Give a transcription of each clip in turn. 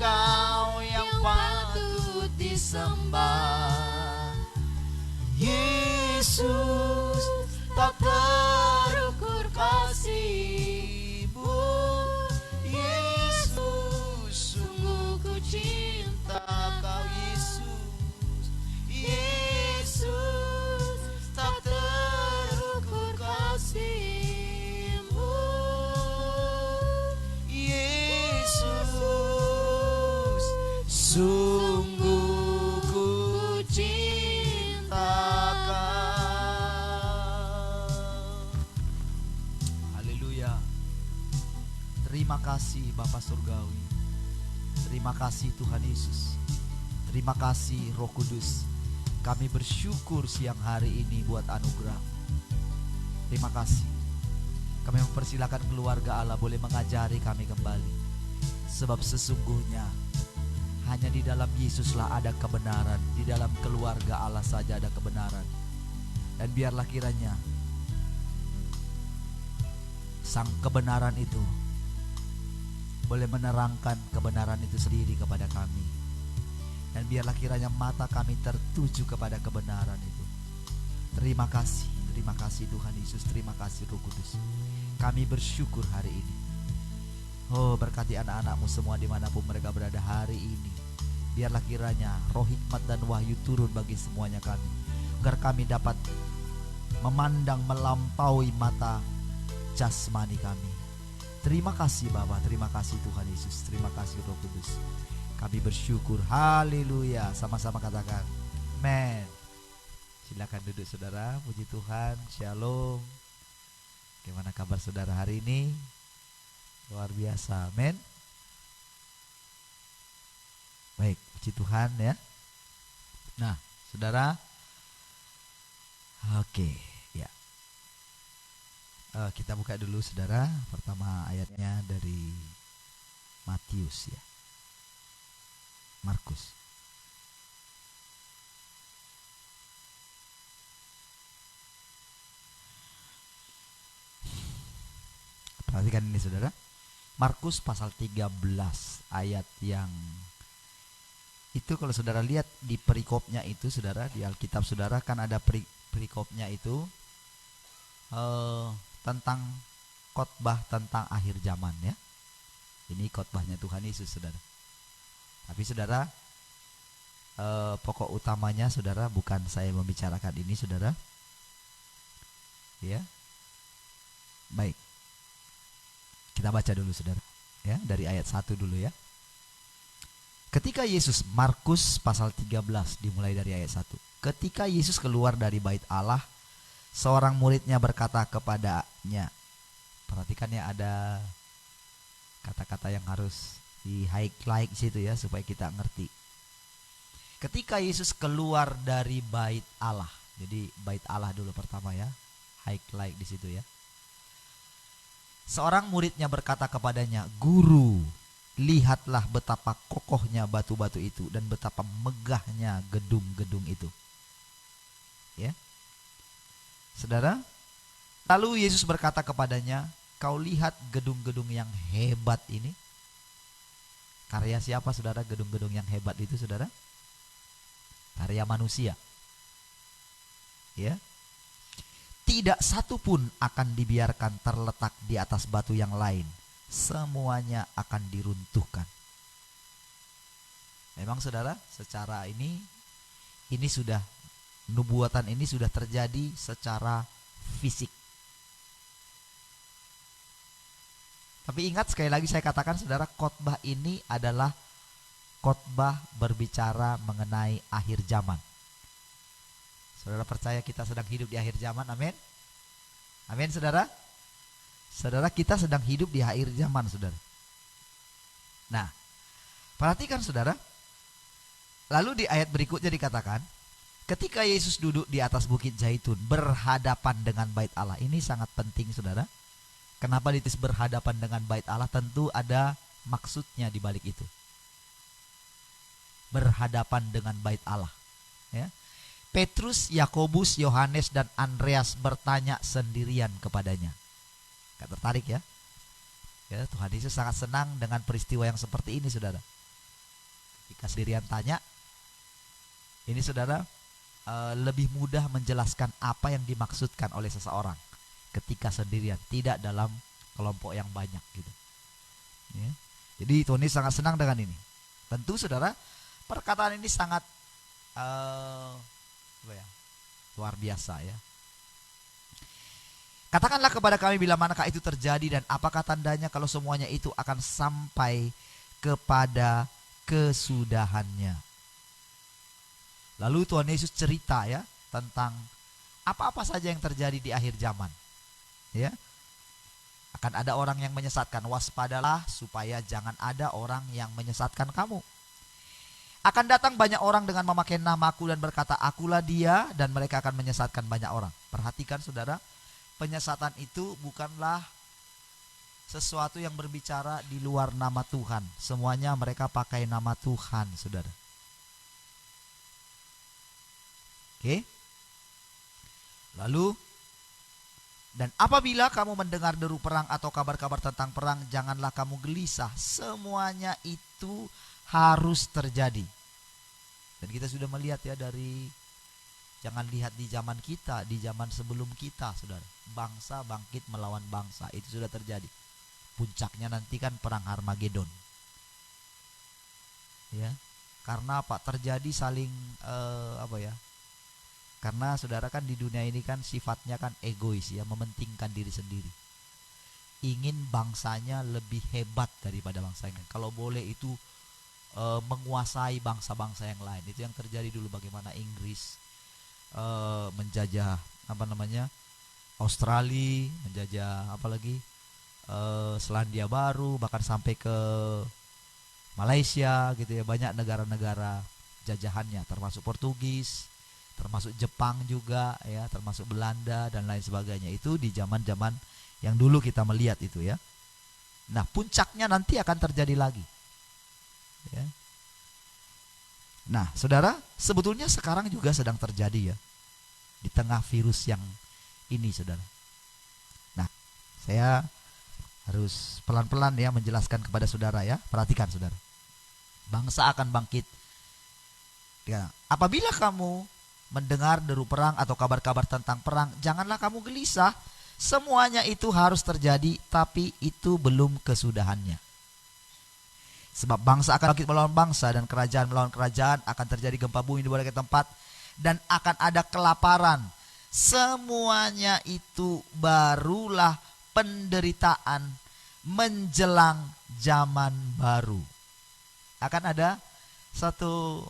Kau yang patut disembah. Yesus, tak terukur kasih-Mu. Yesus, sungguh ku cinta Kau Yesus. Yesus, tak terukur kasih-Mu. Yesus, sungguh ku cinta Kau. Haleluya. Terima kasih Bapa Surgawi. Terima kasih Tuhan Yesus. Terima kasih Roh Kudus. Kami bersyukur siang hari ini buat anugerah. Terima kasih. Kami mempersilakan keluarga Allah boleh mengajari kami kembali. Sebab sesungguhnya hanya di dalam Yesuslah ada kebenaran. Di dalam keluarga Allah saja ada kebenaran. Dan biarlah kiranya sang kebenaran itu boleh menerangkan kebenaran itu sendiri kepada kami. Dan biarlah kiranya mata kami tertuju kepada kebenaran itu. Terima kasih Tuhan Yesus. Terima kasih Roh Kudus. Kami bersyukur hari ini. Oh, berkati anak-anak-Mu semua dimanapun mereka berada hari ini. Biarlah kiranya roh hikmat dan wahyu turun bagi semuanya kami, agar kami dapat memandang melampaui mata jasmani kami. Terima kasih Bapa, terima kasih Tuhan Yesus, terima kasih Roh Kudus. Kami bersyukur, haleluya. Sama-sama katakan amen. Silakan duduk saudara, puji Tuhan, shalom. Gimana kabar saudara hari ini? Luar biasa, amen. Baik, puji Tuhan ya. Nah, saudara, oke, ya. Kita buka dulu saudara. Pertama ayatnya dari Matius ya. Markus. Perhatikan ini saudara. Markus pasal 13 ayat yang itu kalau saudara lihat di perikopnya itu saudara, di Alkitab saudara kan ada perikopnya itu tentang khotbah tentang akhir zaman ya. Ini khotbahnya Tuhan Yesus saudara. Tapi saudara, pokok utamanya saudara bukan saya membicarakan ini saudara. Ya. Baik. Kita baca dulu saudara. Ya, dari ayat 1 dulu ya. Ketika Yesus, Markus pasal 13 dimulai dari ayat 1. Ketika Yesus keluar dari bait Allah, seorang muridnya berkata kepadanya. Perhatikan ya, ada kata-kata yang harus di highlight situ ya supaya kita ngerti. Ketika Yesus keluar dari bait Allah. Jadi bait Allah dulu pertama ya. Highlight di situ ya. Seorang muridnya berkata kepadanya, "Guru, lihatlah betapa kokohnya batu-batu itu dan betapa megahnya gedung-gedung itu." Ya. Saudara, lalu Yesus berkata kepadanya, "Kau lihat gedung-gedung yang hebat ini?" Karya siapa saudara gedung-gedung yang hebat itu saudara? Karya manusia. Ya. Tidak satu pun akan dibiarkan terletak di atas batu yang lain. Semuanya akan diruntuhkan. Memang saudara, secara ini sudah nubuatan ini sudah terjadi secara fisik. Tapi ingat sekali lagi saya katakan saudara, khotbah ini adalah khotbah berbicara mengenai akhir zaman. Saudara percaya kita sedang hidup di akhir zaman, amin? Amin saudara? Saudara, kita sedang hidup di akhir zaman saudara. Nah, perhatikan saudara. Lalu di ayat berikutnya dikatakan, ketika Yesus duduk di atas bukit Zaitun berhadapan dengan bait Allah. Ini sangat penting saudara. Kenapa ditulis berhadapan dengan bait Allah? Tentu ada maksudnya di balik itu. Berhadapan dengan bait Allah. Ya. Petrus, Yakobus, Yohanes, dan Andreas bertanya sendirian kepadanya. Gak tertarik ya? Ya, Tuhan Yesus sangat senang dengan peristiwa yang seperti ini saudara. ketika sendirian tanya, ini saudara lebih mudah menjelaskan apa yang dimaksudkan oleh seseorang ketika sendirian, tidak dalam kelompok yang banyak gitu. Ya. Jadi Tony sangat senang dengan ini. Tentu saudara, perkataan ini sangat luar biasa ya. Katakanlah kepada kami bila manakah itu terjadi dan apakah tandanya kalau semuanya itu akan sampai kepada kesudahannya. Lalu Tuhan Yesus cerita ya tentang apa-apa saja yang terjadi di akhir zaman. Ya. Akan ada orang yang menyesatkan, waspadalah supaya jangan ada orang yang menyesatkan kamu. Akan datang banyak orang dengan memakai namaku dan berkata, akulah dia, dan mereka akan menyesatkan banyak orang. Perhatikan saudara, penyesatan itu bukanlah sesuatu yang berbicara di luar nama Tuhan. Semuanya mereka pakai nama Tuhan, saudara. Oke. Lalu, dan apabila kamu mendengar deru perang atau kabar-kabar tentang perang, janganlah kamu gelisah. Semuanya itu harus terjadi. Dan kita sudah melihat ya dari, jangan lihat di zaman kita, di zaman sebelum kita, saudara. Bangsa bangkit melawan bangsa, itu sudah terjadi. Puncaknya nanti kan perang Harmagedon. Ya, karena apa? Terjadi saling karena saudara kan di dunia ini kan sifatnya kan egois ya, mementingkan diri sendiri. Ingin bangsanya lebih hebat daripada bangsa yang lain. Kalau boleh itu menguasai bangsa-bangsa yang lain. Itu yang terjadi dulu, bagaimana Inggris menjajah Australia, menjajah apalagi Selandia Baru, bahkan sampai ke Malaysia gitu ya. Banyak negara-negara jajahannya, termasuk Portugis, termasuk Jepang juga ya, termasuk Belanda dan lain sebagainya. Itu di zaman-zaman yang dulu kita melihat itu ya. Nah, puncaknya nanti akan terjadi lagi ya. Nah, saudara, sebetulnya sekarang juga sedang terjadi ya, di tengah virus yang ini, saudara. Nah, saya harus pelan-pelan ya menjelaskan kepada saudara ya. Perhatikan saudara, bangsa akan bangkit ya. Apabila kamu mendengar deru perang atau kabar-kabar tentang perang, janganlah kamu gelisah. Semuanya itu harus terjadi, tapi itu belum kesudahannya. Sebab bangsa akan bangkit melawan bangsa dan kerajaan melawan kerajaan, akan terjadi gempa bumi di berbagai tempat, dan akan ada kelaparan. Semuanya itu barulah penderitaan menjelang zaman baru. Akan ada satu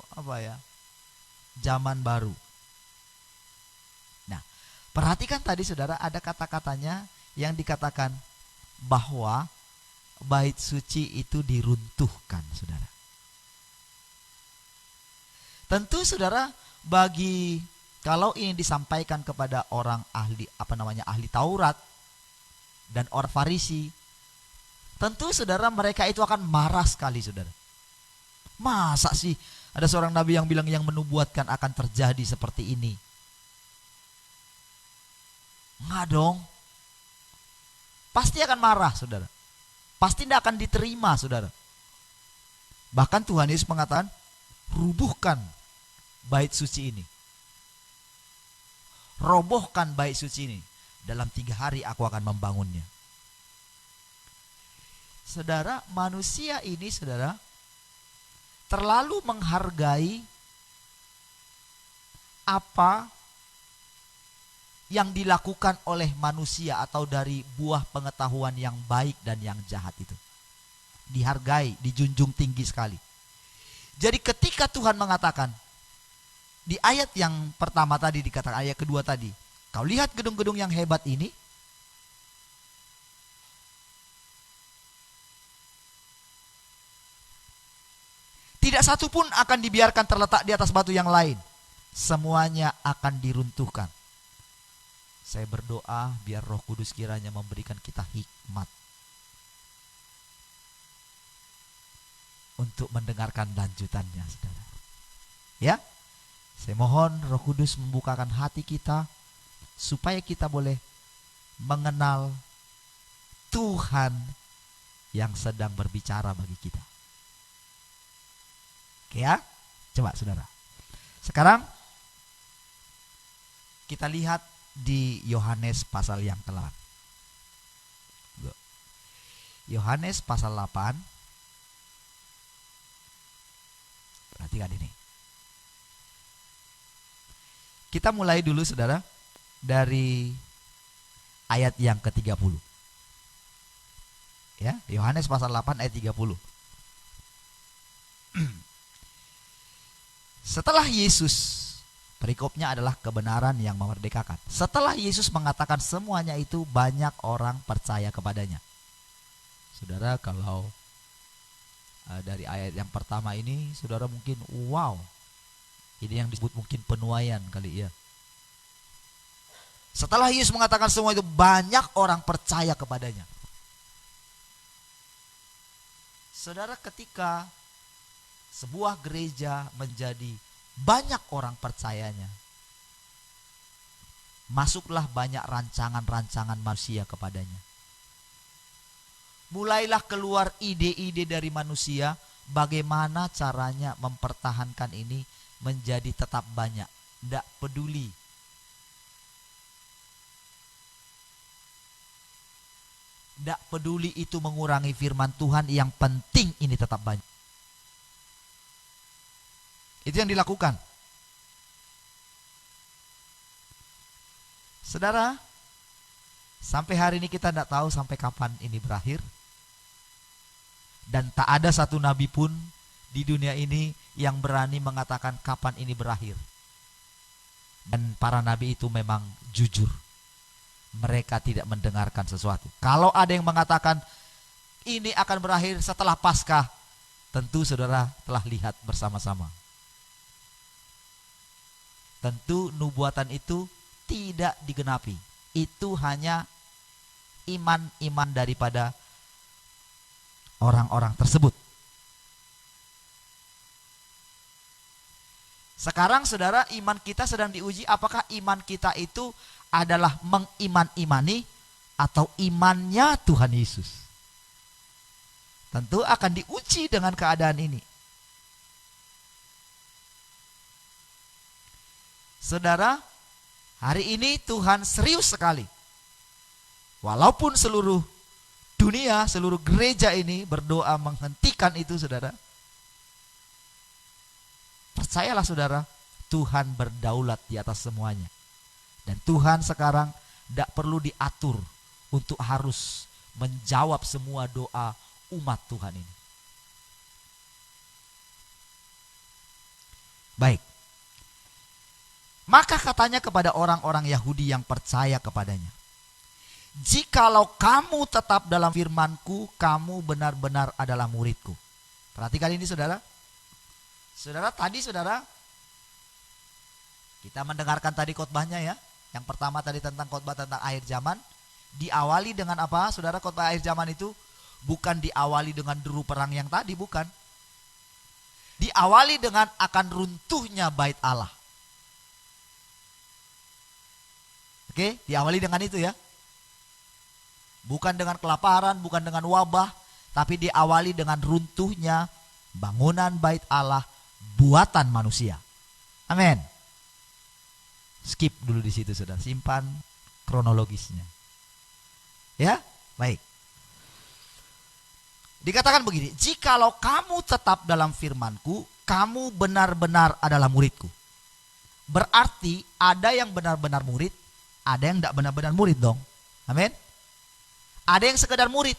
zaman baru. Nah, perhatikan tadi saudara, ada kata-katanya yang dikatakan bahwa bait suci itu diruntuhkan, saudara. Tentu saudara, bagi kalau ini disampaikan kepada orang ahli ahli Taurat dan orang Farisi, tentu saudara mereka itu akan marah sekali, saudara. Masa sih ada seorang nabi yang bilang yang menubuatkan akan terjadi seperti ini? Enggak dong. Pasti akan marah, saudara. Pasti tidak akan diterima, saudara. Bahkan Tuhan Yesus mengatakan, rubuhkan bait suci ini. Robohkan bait suci ini. Dalam 3 hari aku akan membangunnya. Saudara, manusia ini, saudara, terlalu menghargai apa yang dilakukan oleh manusia atau dari buah pengetahuan yang baik dan yang jahat itu. Dihargai, dijunjung tinggi sekali. Jadi ketika Tuhan mengatakan di ayat yang pertama tadi, dikatakan ayat kedua tadi, kau lihat gedung-gedung yang hebat ini, tidak satu pun akan dibiarkan terletak di atas batu yang lain. Semuanya akan diruntuhkan. Saya berdoa biar Roh Kudus kiranya memberikan kita hikmat untuk mendengarkan lanjutannya, saudara. Ya, saya mohon Roh Kudus membukakan hati kita supaya kita boleh mengenal Tuhan yang sedang berbicara bagi kita. Oke? Ya, coba saudara. Sekarang kita lihat di Yohanes pasal yang ke-8. Yohanes pasal 8. Perhatikan ini. Kita mulai dulu saudara dari ayat yang ke-30. Ya, Yohanes pasal 8 ayat 30. Setelah Yesus, perikopnya adalah kebenaran yang memerdekakan. Setelah Yesus mengatakan semuanya itu, banyak orang percaya kepadanya. Saudara, kalau dari ayat yang pertama ini, saudara mungkin wow, ini yang disebut mungkin penuaian kali ya. Setelah Yesus mengatakan semua itu, banyak orang percaya kepadanya. Saudara, ketika sebuah gereja menjadi banyak orang percayanya, masuklah banyak rancangan-rancangan manusia kepadanya. Mulailah keluar ide-ide dari manusia bagaimana caranya mempertahankan ini menjadi tetap banyak. Tidak peduli. Tidak peduli itu mengurangi firman Tuhan, yang penting ini tetap banyak. Itu yang dilakukan. Saudara, sampai hari ini kita tidak tahu sampai kapan ini berakhir. Dan tak ada satu nabi pun di dunia ini yang berani mengatakan kapan ini berakhir. Dan para nabi itu memang jujur. Mereka tidak mendengarkan sesuatu. Kalau ada yang mengatakan ini akan berakhir setelah Paskah, tentu saudara telah lihat bersama-sama. Tentu nubuatan itu tidak digenapi. Itu hanya iman-iman daripada orang-orang tersebut. Sekarang saudara, iman kita sedang diuji. Apakah iman kita itu adalah mengiman-imani atau imannya Tuhan Yesus? Tentu akan diuji dengan keadaan ini. Saudara, hari ini Tuhan serius sekali. Walaupun seluruh dunia, seluruh gereja ini berdoa menghentikan itu, saudara. Percayalah saudara, Tuhan berdaulat di atas semuanya. Dan Tuhan sekarang tidak perlu diatur untuk harus menjawab semua doa umat Tuhan ini. Baik. Maka katanya kepada orang-orang Yahudi yang percaya kepadanya, jikalau kamu tetap dalam firman-Ku, kamu benar-benar adalah murid-Ku. Perhatikan ini saudara. Saudara, tadi saudara, kita mendengarkan tadi khotbahnya ya. Yang pertama tadi tentang khotbah tentang akhir zaman. Diawali dengan apa saudara? Khotbah akhir zaman itu bukan diawali dengan deru perang yang tadi, bukan. Diawali dengan akan runtuhnya bait Allah. Oke, diawali dengan itu ya. Bukan dengan kelaparan, bukan dengan wabah, tapi diawali dengan runtuhnya bangunan bait Allah buatan manusia. Amin. Skip dulu di situ sudah, simpan kronologisnya. Ya, baik. Dikatakan begini, jikalau kamu tetap dalam firman-Ku, kamu benar-benar adalah murid-Ku. Berarti ada yang benar-benar murid, ada yang tidak benar-benar murid dong. Amin. Ada yang sekedar murid,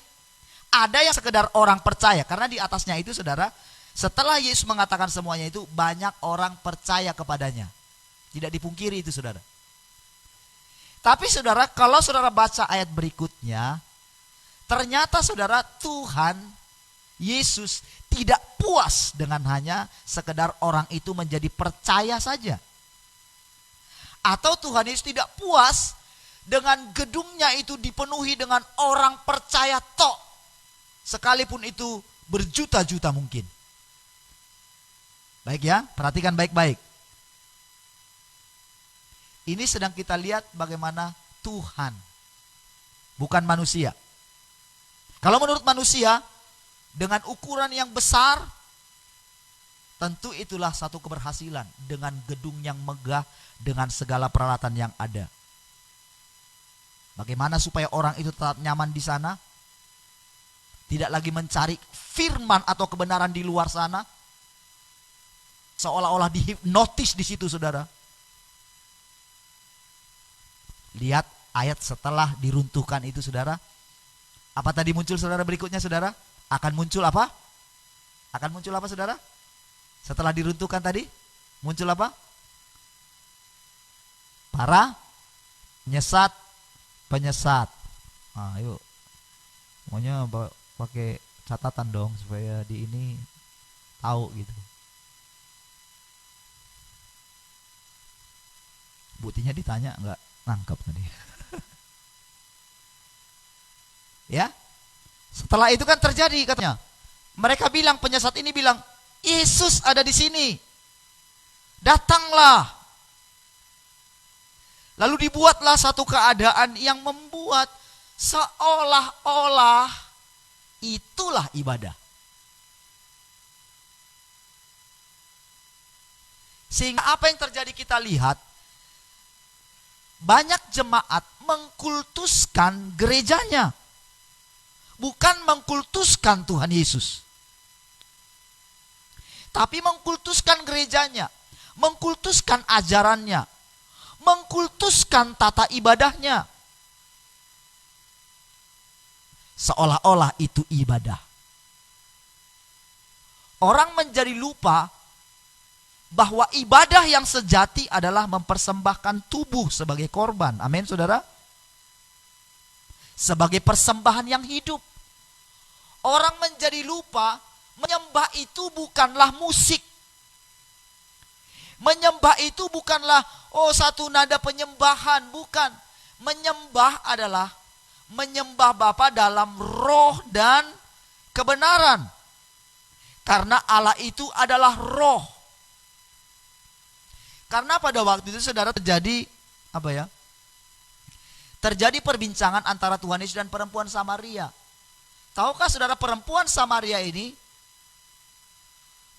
ada yang sekedar orang percaya. Karena di atasnya itu saudara, setelah Yesus mengatakan semuanya itu, banyak orang percaya kepadanya. Tidak dipungkiri itu saudara. Tapi saudara, kalau saudara baca ayat berikutnya, ternyata saudara, Tuhan Yesus tidak puas dengan hanya sekedar orang itu menjadi percaya saja. Atau Tuhan Yesus tidak puas dengan gedungnya itu dipenuhi dengan orang percaya tok. Sekalipun itu berjuta-juta mungkin. Baik ya, perhatikan baik-baik. Ini sedang kita lihat bagaimana Tuhan, bukan manusia. Kalau menurut manusia, dengan ukuran yang besar, tentu itulah satu keberhasilan dengan gedung yang megah, dengan segala peralatan yang ada. Bagaimana supaya orang itu tetap nyaman di sana? Tidak lagi mencari firman atau kebenaran di luar sana. Seolah-olah dihipnotis di situ, saudara. Lihat ayat setelah diruntuhkan itu, saudara. Apa tadi muncul, saudara, berikutnya, saudara? Akan muncul apa? Akan muncul apa, saudara? Setelah diruntuhkan tadi, muncul apa? Para penyesat. Nah, yuk. Pokoknya pakai catatan dong supaya di ini tahu gitu. Buktinya ditanya nggak nangkep tadi. Ya. Setelah itu kan terjadi katanya. Mereka bilang, penyesat ini bilang, Yesus ada di sini. Datanglah. Lalu dibuatlah satu keadaan yang membuat seolah-olah itulah ibadah. Sehingga apa yang terjadi kita lihat, banyak jemaat mengkultuskan gerejanya, bukan mengkultuskan Tuhan Yesus, tapi mengkultuskan gerejanya, mengkultuskan ajarannya, mengkultuskan tata ibadahnya, seolah-olah itu ibadah. Orang menjadi lupa bahwa ibadah yang sejati adalah mempersembahkan tubuh sebagai korban. Amin, saudara. Sebagai persembahan yang hidup. Orang menjadi lupa, menyembah itu bukanlah musik. Menyembah itu bukanlah satu nada penyembahan, bukan. Menyembah adalah menyembah Bapa dalam roh dan kebenaran. Karena Allah itu adalah roh. Karena pada waktu itu, saudara, terjadi terjadi perbincangan antara Tuhan Yesus dan perempuan Samaria. Tahukah, saudara, perempuan Samaria ini,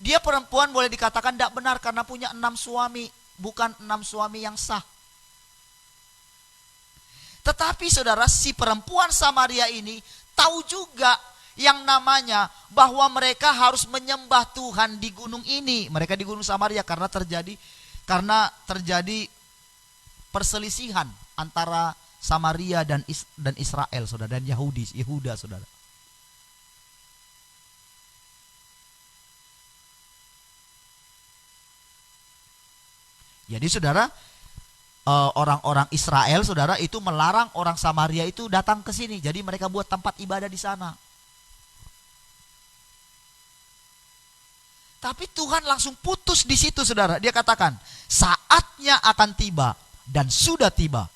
dia perempuan boleh dikatakan tidak benar karena punya 6 suami, bukan 6 suami yang sah. Tetapi, saudara, si perempuan Samaria ini tahu juga yang namanya bahwa mereka harus menyembah Tuhan di gunung ini. Mereka di gunung Samaria karena terjadi perselisihan antara Samaria dan Israel, saudara, dan Yehuda, saudara. Jadi, saudara, orang-orang Israel, saudara, itu melarang orang Samaria itu datang ke sini. Jadi mereka buat tempat ibadah di sana. Tapi Tuhan langsung putus di situ, saudara. Dia katakan, saatnya akan tiba dan sudah tiba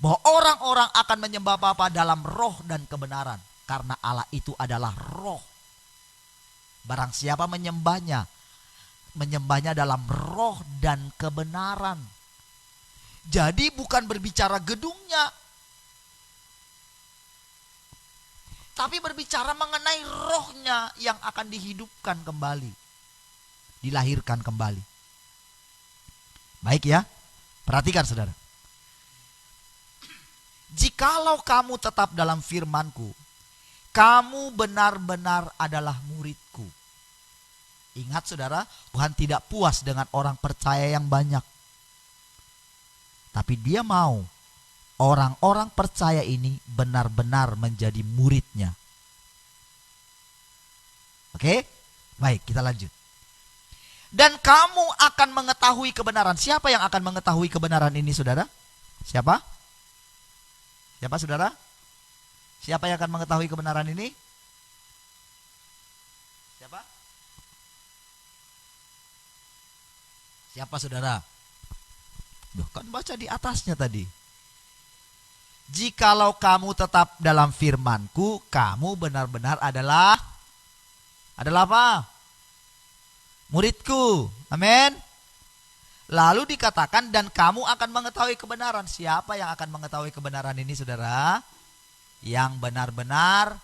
bahwa orang-orang akan menyembah Bapa dalam roh dan kebenaran, karena Allah itu adalah roh. Barang siapa menyembahnya dalam roh dan kebenaran. Jadi bukan berbicara gedungnya, tapi berbicara mengenai rohnya yang akan dihidupkan kembali, dilahirkan kembali. Baik ya, perhatikan, saudara. Jikalau kamu tetap dalam firman-Ku, kamu benar-benar adalah murid-Ku. Ingat, saudara, Tuhan tidak puas dengan orang percaya yang banyak. Tapi Dia mau orang-orang percaya ini benar-benar menjadi murid-Nya. Oke? Baik, kita lanjut. Dan kamu akan mengetahui kebenaran. Siapa yang akan mengetahui kebenaran ini, saudara? Siapa? Siapa, saudara? Siapa yang akan mengetahui kebenaran ini? Siapa? Siapa, saudara? Duh, kan baca di atasnya tadi. Jikalau kamu tetap dalam firman-Ku, kamu benar-benar adalah apa? Murid-Ku. Amin. Lalu dikatakan, dan kamu akan mengetahui kebenaran. Siapa yang akan mengetahui kebenaran ini, saudara? Yang benar-benar,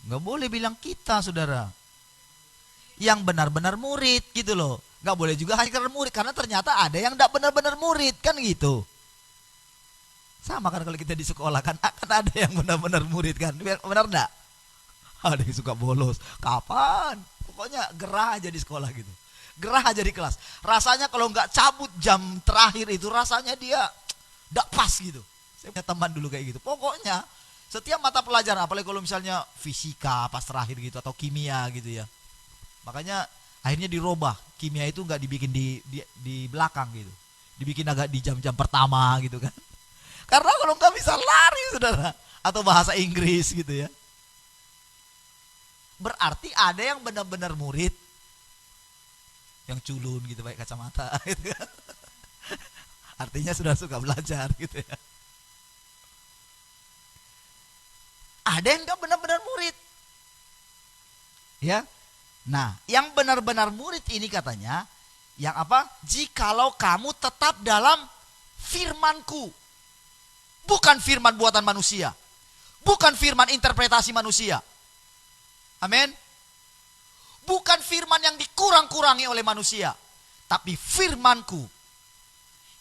nggak boleh bilang kita, saudara. yang benar-benar murid gitu loh. Gak boleh juga hanya karena murid, karena ternyata ada yang gak benar-benar murid kan gitu. Sama kan kalau kita di sekolah kan akan ada yang benar-benar murid kan, benar enggak? Ada yang suka bolos, kapan? Pokoknya gerah aja di sekolah gitu, gerah aja di kelas. Rasanya kalau nggak cabut jam terakhir itu rasanya dia nggak pas gitu. Saya punya teman dulu kayak gitu. Pokoknya setiap mata pelajaran, apalagi kalau misalnya fisika pas terakhir gitu atau kimia gitu ya. Makanya akhirnya dirubah, kimia itu nggak dibikin di belakang gitu, dibikin agak di jam-jam pertama gitu kan. Karena kalau nggak bisa lari saudara, atau bahasa Inggris gitu ya. Berarti ada yang benar-benar murid, yang culun gitu pakai kacamata gitu kan. Artinya sudah suka belajar gitu ya. Ada yang nggak benar-benar murid, ya. Nah, yang benar-benar murid ini katanya, yang apa? Jikalau kamu tetap dalam firmanku, bukan firman buatan manusia, bukan firman interpretasi manusia. Amin. Bukan firman yang dikurang-kurangi oleh manusia, tapi firmanku.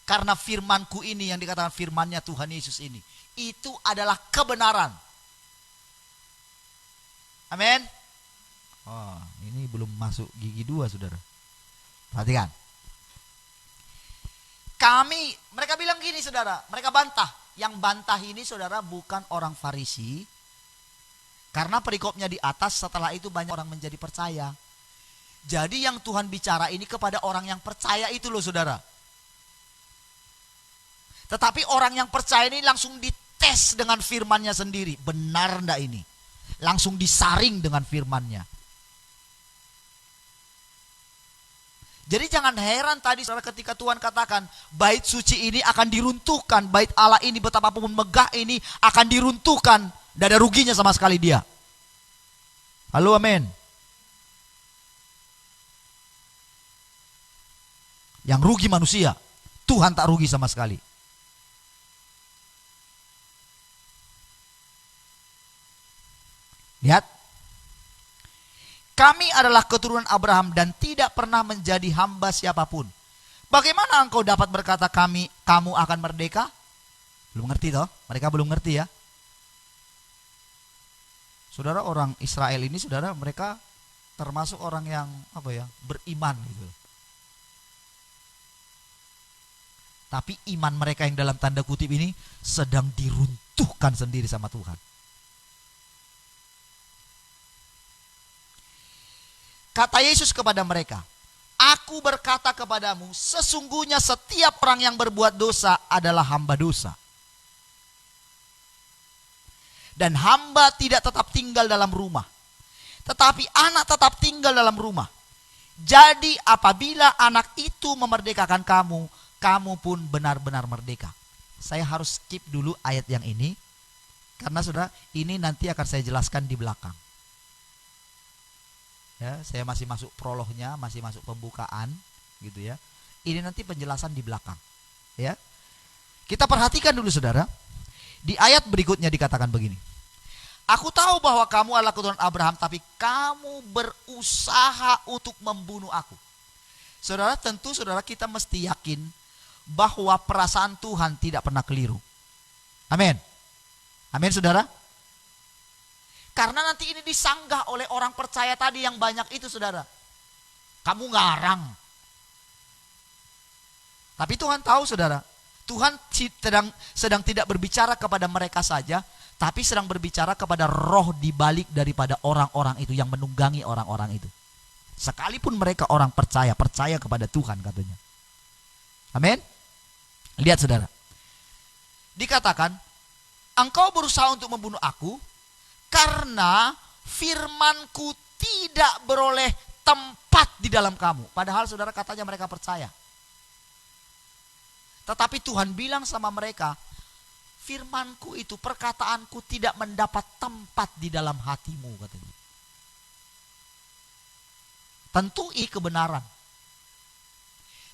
Karena firmanku ini yang dikatakan firmannya Tuhan Yesus ini, itu adalah kebenaran. Amin. Oh, ini belum masuk gigi 2 saudara. Perhatikan. Mereka bilang gini saudara, mereka bantah. Yang bantah ini saudara bukan orang Farisi. Karena perikopnya di atas, setelah itu banyak orang menjadi percaya. Jadi yang Tuhan bicara ini kepada orang yang percaya itu loh saudara. Tetapi orang yang percaya ini langsung dites dengan firmannya sendiri. Benar enggak ini? Langsung disaring dengan firmannya. Jadi jangan heran tadi saudara ketika Tuhan katakan bait suci ini akan diruntuhkan, bait Allah ini betapapun megah ini akan diruntuhkan. Tidak ada ruginya sama sekali dia. Halo, amin. Yang rugi manusia, Tuhan tak rugi sama sekali. Lihat. Kami adalah keturunan Abraham dan tidak pernah menjadi hamba siapapun. Bagaimana engkau dapat berkata kamu akan merdeka? Belum ngerti toh? Mereka belum ngerti ya. Saudara, orang Israel ini saudara, mereka termasuk orang yang beriman gitu. Tapi iman mereka yang dalam tanda kutip ini sedang diruntuhkan sendiri sama Tuhan. Kata Yesus kepada mereka, Aku berkata kepadamu, sesungguhnya setiap orang yang berbuat dosa adalah hamba dosa. Dan hamba tidak tetap tinggal dalam rumah, tetapi anak tetap tinggal dalam rumah. Jadi apabila anak itu memerdekakan kamu, kamu pun benar-benar merdeka. Saya harus skip dulu ayat yang ini, karena saudara, ini nanti akan saya jelaskan di belakang. Ya, saya masih masuk prolognya, masih masuk pembukaan, gitu ya. Ini nanti penjelasan di belakang. Ya, kita perhatikan dulu saudara. Di ayat berikutnya dikatakan begini. Aku tahu bahwa kamu adalah keturunan Abraham, tapi kamu berusaha untuk membunuh aku. Saudara, tentu saudara kita mesti yakin bahwa perasaan Tuhan tidak pernah keliru. Amin. Amin saudara. Karena nanti ini disanggah oleh orang percaya tadi yang banyak itu saudara. Kamu ngarang. Tapi Tuhan tahu saudara. Tuhan sedang tidak berbicara kepada mereka saja, tapi sedang berbicara kepada roh di balik daripada orang-orang itu yang menunggangi orang-orang itu. Sekalipun mereka orang percaya kepada Tuhan katanya. Amin. Lihat saudara. Dikatakan, engkau berusaha untuk membunuh aku karena firmanku tidak beroleh tempat di dalam kamu. Padahal saudara katanya mereka percaya. Tetapi Tuhan bilang sama mereka, firmanku itu, perkataanku tidak mendapat tempat di dalam hatimu katanya. Tentu ini kebenaran.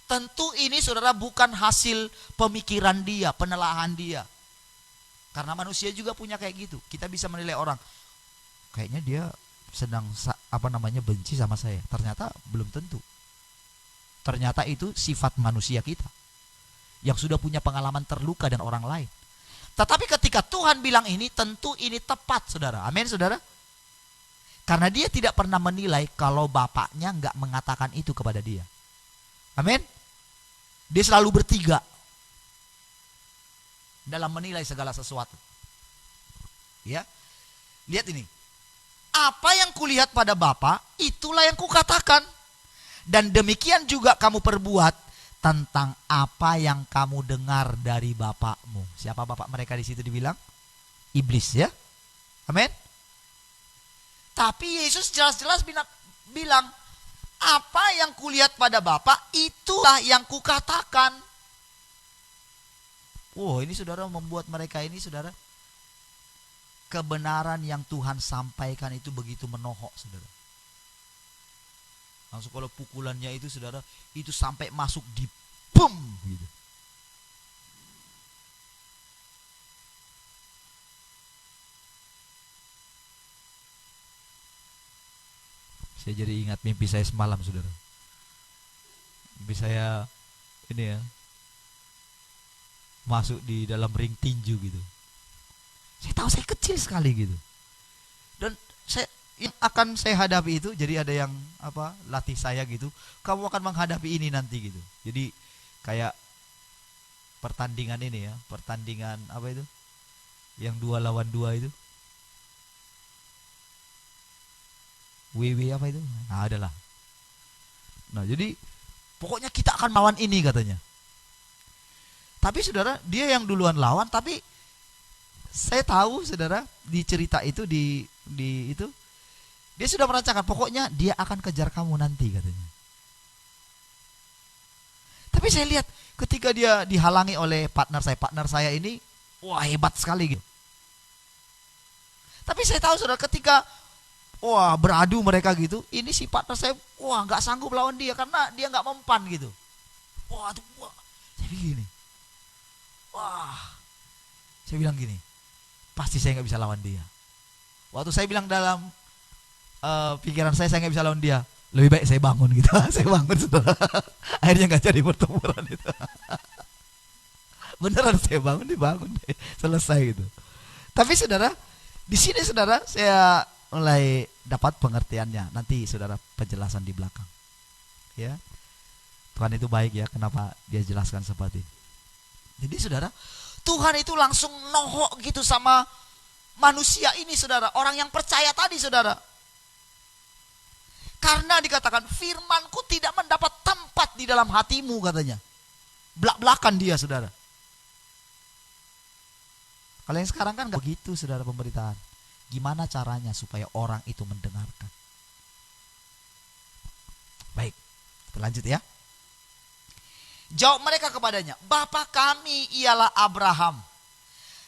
Tentu ini saudara bukan hasil pemikiran dia, penelaahan dia. Karena manusia juga punya kayak gitu. Kita bisa menilai orang, kayaknya dia sedang benci sama saya. Ternyata belum tentu. Ternyata itu sifat manusia kita yang sudah punya pengalaman terluka dengan orang lain. Tetapi ketika Tuhan bilang ini, tentu ini tepat, saudara. Amin, saudara. Karena dia tidak pernah menilai kalau bapaknya nggak mengatakan itu kepada dia. Amin. Dia selalu bertiga dalam menilai segala sesuatu. Ya, lihat ini. Apa yang kulihat pada Bapa, itulah yang kukatakan. Dan demikian juga kamu perbuat tentang apa yang kamu dengar dari bapakmu. Siapa bapak mereka di situ dibilang? Iblis, ya. Amin. Tapi Yesus jelas-jelas bilang, apa yang kulihat pada Bapa, itulah yang kukatakan. Wow, ini saudara membuat mereka ini, saudara, kebenaran yang Tuhan sampaikan itu begitu menohok, saudara. Langsung kalau pukulannya itu, saudara, itu sampai masuk di bum gitu. Saya jadi ingat mimpi saya semalam, saudara. Mimpi saya ini ya, masuk di dalam ring tinju gitu. Saya tahu saya kecil sekali gitu. Dan yang akan saya hadapi itu, jadi ada yang latih saya gitu. Kamu akan menghadapi ini nanti gitu. Jadi kayak pertandingan ini ya, pertandingan itu? Yang 2 lawan 2 itu. WW apa itu? Nah, adalah. Nah, jadi pokoknya kita akan lawan ini katanya. Tapi saudara, dia yang duluan lawan, tapi saya tahu, saudara, di cerita itu di itu dia sudah merancangkan, pokoknya dia akan kejar kamu nanti katanya. Tapi saya lihat ketika dia dihalangi oleh partner saya ini, wah hebat sekali gitu. Tapi saya tahu, saudara, ketika beradu mereka gitu, ini si partner saya nggak sanggup lawan dia karena dia nggak mempan gitu. Saya begini. Saya bilang gini, pasti saya nggak bisa lawan dia. Waktu saya bilang dalam pikiran saya nggak bisa lawan dia, lebih baik saya bangun gitu. Saya bangun, saudara. Akhirnya nggak jadi pertempuran itu. Beneran saya dibangun deh. Selesai gitu. Tapi saudara, di sini saudara, saya mulai dapat pengertiannya. Nanti saudara penjelasan di belakang. Ya, Tuhan itu baik ya. Kenapa dia jelaskan seperti ini? Jadi saudara, Tuhan itu langsung nohok gitu sama manusia ini, saudara. Orang yang percaya tadi, saudara. Karena dikatakan firmanku tidak mendapat tempat di dalam hatimu katanya. Belak-belakan dia, saudara. Kalau yang sekarang kan gak begitu, saudara, pemberitaan. Gimana caranya supaya orang itu mendengarkan? Baik, kita lanjut ya. Jawab mereka kepadanya, Bapa kami ialah Abraham.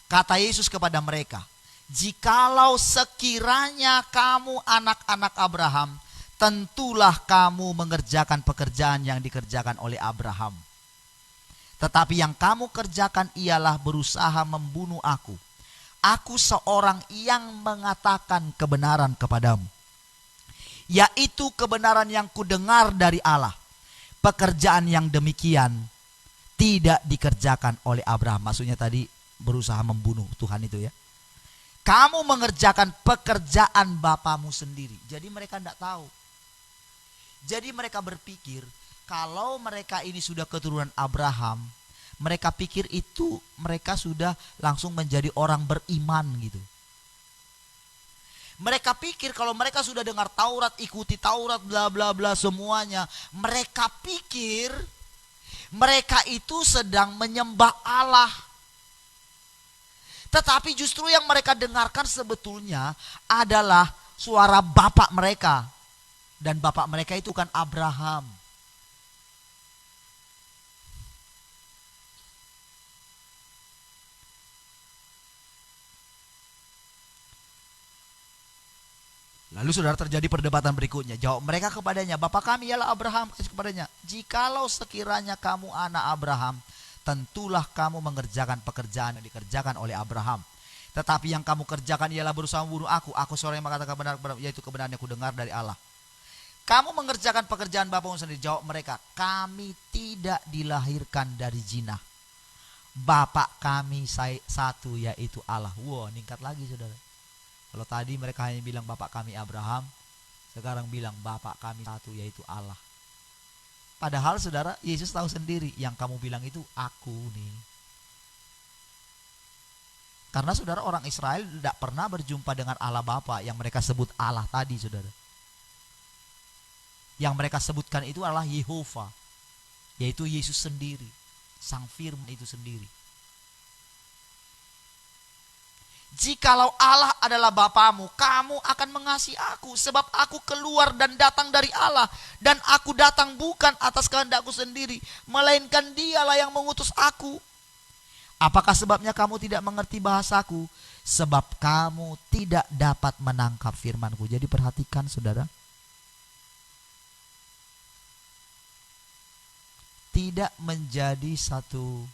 Kata Yesus kepada mereka, jikalau sekiranya kamu anak-anak Abraham, tentulah kamu mengerjakan pekerjaan yang dikerjakan oleh Abraham. Tetapi yang kamu kerjakan ialah berusaha membunuh aku. Aku seorang yang mengatakan kebenaran kepadamu, yaitu kebenaran yang kudengar dari Allah. Pekerjaan yang demikian tidak dikerjakan oleh Abraham. Maksudnya tadi berusaha membunuh Tuhan itu ya. Kamu mengerjakan pekerjaan bapamu sendiri. Jadi mereka tidak tahu. Jadi mereka berpikir kalau mereka ini sudah keturunan Abraham, mereka pikir itu mereka sudah langsung menjadi orang beriman gitu. Mereka pikir kalau mereka sudah dengar Taurat, ikuti Taurat, bla bla bla semuanya, mereka pikir mereka itu sedang menyembah Allah. Tetapi justru yang mereka dengarkan sebetulnya adalah suara bapak mereka. Dan bapak mereka itu kan Abraham. Lalu saudara, terjadi perdebatan berikutnya. Jawab mereka kepadanya, Bapa kami ialah Abraham. Kepadanya, jikalau sekiranya kamu anak Abraham, tentulah kamu mengerjakan pekerjaan yang dikerjakan oleh Abraham. Tetapi yang kamu kerjakan ialah berusaha membunuh aku seorang yang mengatakan benar, yaitu kebenaran yang kudengar dari Allah. Kamu mengerjakan pekerjaan bapamu sendiri. Jawab mereka, kami tidak dilahirkan dari zina. Bapak kami satu, yaitu Allah. Wow, meningkat lagi saudara. Kalau tadi mereka hanya bilang bapak kami Abraham, sekarang bilang bapak kami satu, yaitu Allah. Padahal saudara, Yesus tahu sendiri yang kamu bilang itu aku nih. Karena saudara, orang Israel tidak pernah berjumpa dengan Allah Bapa yang mereka sebut Allah tadi saudara. Yang mereka sebutkan itu adalah Yehova, yaitu Yesus sendiri, Sang Firman itu sendiri. Jikalau Allah adalah Bapamu, kamu akan mengasihi aku, sebab aku keluar dan datang dari Allah, dan aku datang bukan atas kehendakku sendiri, melainkan Dialah yang mengutus aku. Apakah sebabnya kamu tidak mengerti bahasaku? Sebab kamu tidak dapat menangkap firmanku. Jadi perhatikan saudara, tidak menjadi satu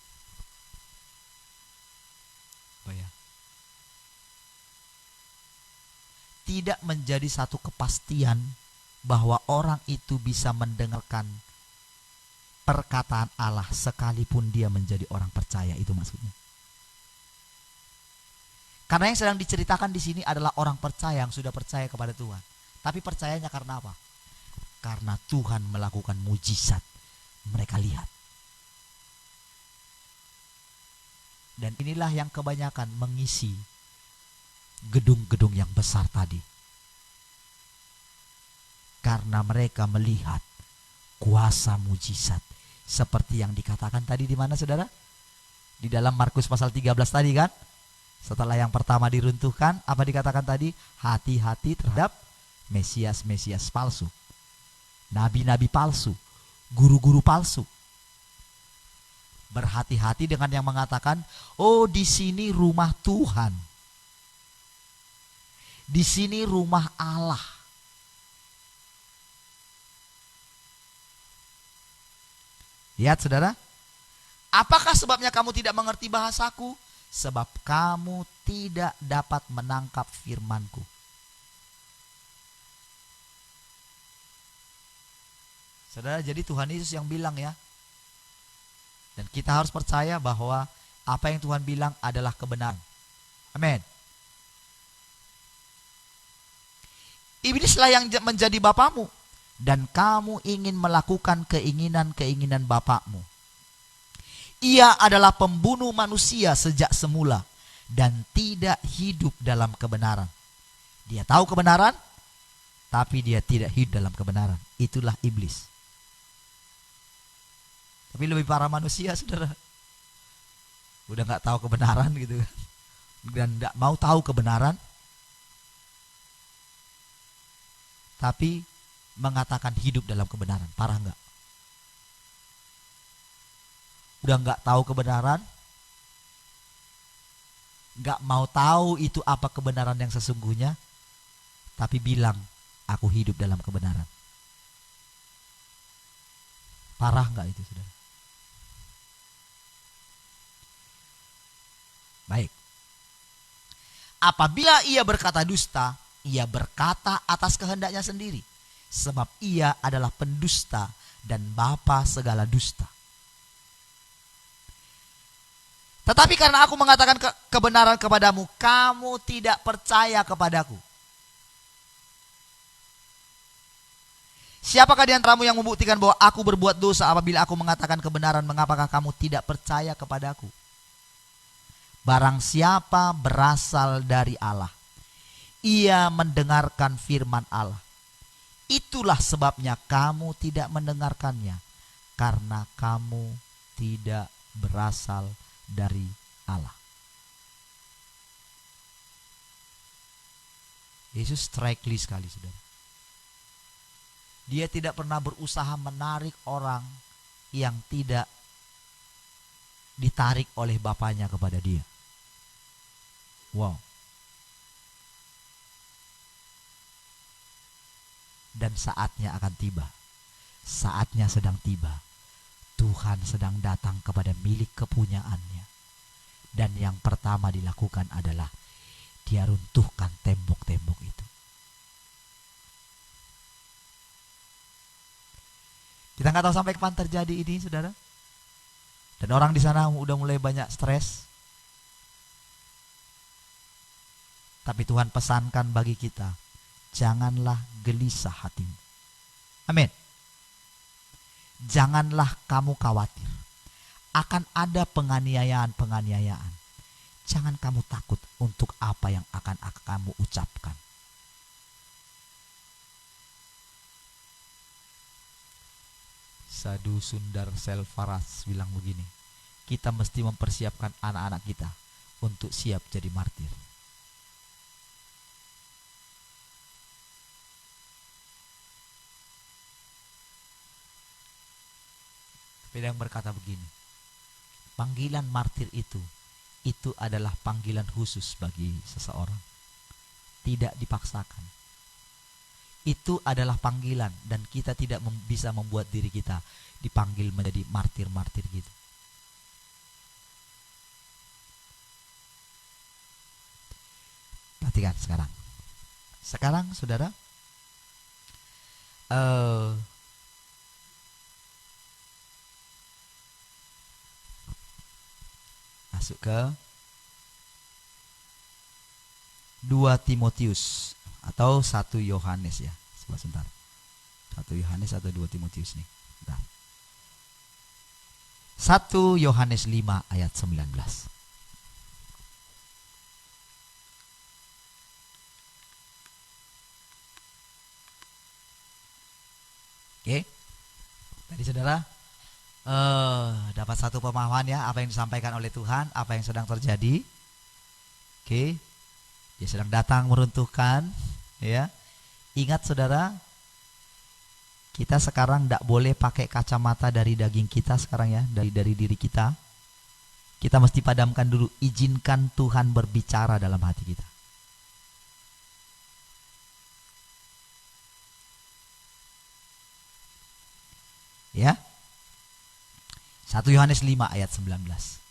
tidak menjadi satu kepastian bahwa orang itu bisa mendengarkan perkataan Allah sekalipun dia menjadi orang percaya. Itu maksudnya. Karena yang sedang diceritakan di sini adalah orang percaya yang sudah percaya kepada Tuhan. Tapi percayanya karena apa? Karena Tuhan melakukan mujizat. Mereka lihat. Dan inilah yang kebanyakan mengisi gedung-gedung yang besar tadi. Karena mereka melihat kuasa mujizat. Seperti yang dikatakan tadi di mana saudara? Di dalam Markus pasal 13 tadi kan? Setelah yang pertama diruntuhkan, apa dikatakan tadi? Hati-hati terhadap Mesias-Mesias palsu. Nabi-nabi palsu. Guru-guru palsu. Berhati-hati dengan yang mengatakan, oh di sini rumah Tuhan. Di sini rumah Allah. Lihat saudara. Apakah sebabnya kamu tidak mengerti bahasaku? Sebab kamu tidak dapat menangkap firmanku. Saudara, jadi Tuhan Yesus yang bilang ya. Dan kita harus percaya bahwa apa yang Tuhan bilang adalah kebenaran. Amin. Iblislah yang menjadi bapamu, dan kamu ingin melakukan keinginan-keinginan bapakmu. Ia adalah pembunuh manusia sejak semula dan tidak hidup dalam kebenaran. Dia tahu kebenaran, tapi dia tidak hidup dalam kebenaran. Itulah iblis. Tapi lebih parah manusia saudara. Udah gak tahu kebenaran gitu kan. Dan gak mau tahu kebenaran, tapi mengatakan hidup dalam kebenaran. Parah enggak? Udah enggak tahu kebenaran, enggak mau tahu itu apa kebenaran yang sesungguhnya, tapi bilang aku hidup dalam kebenaran. Parah enggak itu saudara? Baik. Apabila ia berkata dusta, ia berkata atas kehendaknya sendiri, sebab ia adalah pendusta dan bapa segala dusta. Tetapi karena aku mengatakan kebenaran kepadamu, kamu tidak percaya kepadaku. Siapakah di antaramu yang membuktikan bahwa aku berbuat dosa apabila aku mengatakan kebenaran? Mengapakah kamu tidak percaya kepadaku? Barang siapa berasal dari Allah, ia mendengarkan firman Allah. Itulah sebabnya kamu tidak mendengarkannya, karena kamu tidak berasal dari Allah. Yesus strictly sekali saudara. Dia tidak pernah berusaha menarik orang yang tidak ditarik oleh bapaknya kepada dia. Wow. Dan saatnya akan tiba. Saatnya sedang tiba. Tuhan sedang datang kepada milik kepunyaannya. Dan yang pertama dilakukan adalah dia runtuhkan tembok-tembok itu. Kita nggak tahu sampai kapan terjadi ini, saudara. Dan orang di sana udah mulai banyak stres. Tapi Tuhan pesankan bagi kita, janganlah gelisah hatimu. Amin. Janganlah kamu khawatir. Akan ada penganiayaan-penganiayaan. Jangan kamu takut untuk apa yang akan kamu ucapkan. Sadhu Sundar Selvaras bilang begini, kita mesti mempersiapkan anak-anak kita untuk siap jadi martir. Tapi yang berkata begini, panggilan martir itu adalah panggilan khusus bagi seseorang. Tidak dipaksakan. Itu adalah panggilan dan kita tidak bisa membuat diri kita dipanggil menjadi martir-martir gitu. Perhatikan sekarang. Sekarang saudara, masuk ke 2 Timotius atau 1 Yohanes ya. Sebentar. 1 Yohanes atau 2 Timotius nih. Bentar. 1 Yohanes 5 ayat 19. Oke. Tadi saudara dapat satu pemahaman ya, apa yang disampaikan oleh Tuhan, apa yang sedang terjadi. Oke. Dia sedang datang meruntuhkan, ya. Ingat saudara, kita sekarang tidak boleh pakai kacamata dari daging kita sekarang ya, dari diri kita. Kita mesti padamkan dulu, izinkan Tuhan berbicara dalam hati kita. Ya. 1 Yohanes 5 ayat 19.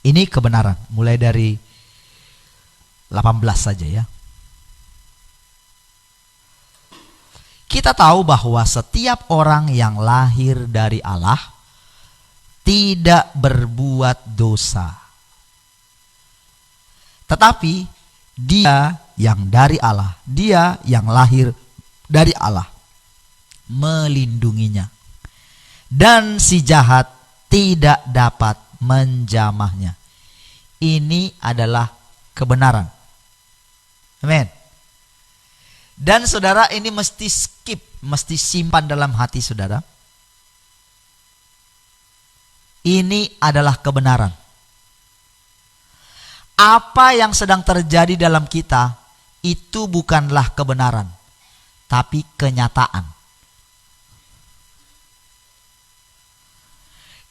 Ini kebenaran, mulai dari 18 saja ya. Kita tahu bahwa setiap orang yang lahir dari Allah tidak berbuat dosa. Tetapi dia yang dari Allah, dia yang lahir dari Allah melindunginya. Dan si jahat tidak dapat menjamahnya. Ini adalah kebenaran. Amin. Dan saudara, ini mesti skip, mesti simpan dalam hati saudara. Ini adalah kebenaran. Apa yang sedang terjadi dalam kita itu bukanlah kebenaran, tapi kenyataan.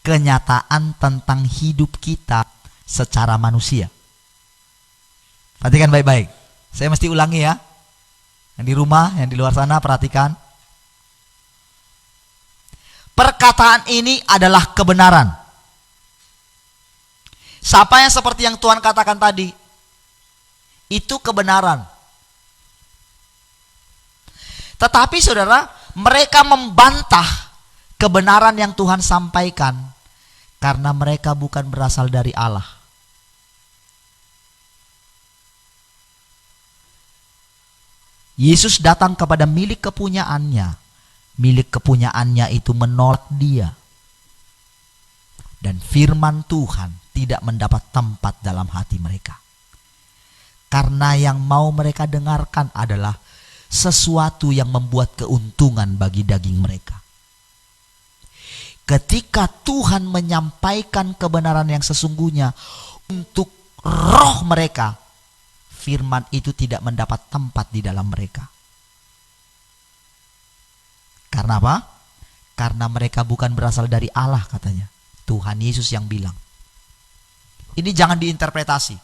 Kenyataan tentang hidup kita secara manusia. Perhatikan baik-baik. Saya mesti ulangi ya. Yang di rumah, yang di luar sana, perhatikan. Perkataan ini adalah kebenaran. Siapa yang seperti yang Tuhan katakan tadi, itu kebenaran. Tetapi saudara, mereka membantah kebenaran yang Tuhan sampaikan karena mereka bukan berasal dari Allah. Yesus datang kepada milik kepunyaannya. Milik kepunyaannya itu menolak dia. Dan firman Tuhan tidak mendapat tempat dalam hati mereka. Karena yang mau mereka dengarkan adalah sesuatu yang membuat keuntungan bagi daging mereka. Ketika Tuhan menyampaikan kebenaran yang sesungguhnya untuk roh mereka, firman itu tidak mendapat tempat di dalam mereka. Karena apa? Karena mereka bukan berasal dari Allah katanya. Tuhan Yesus yang bilang. Ini jangan diinterpretasi.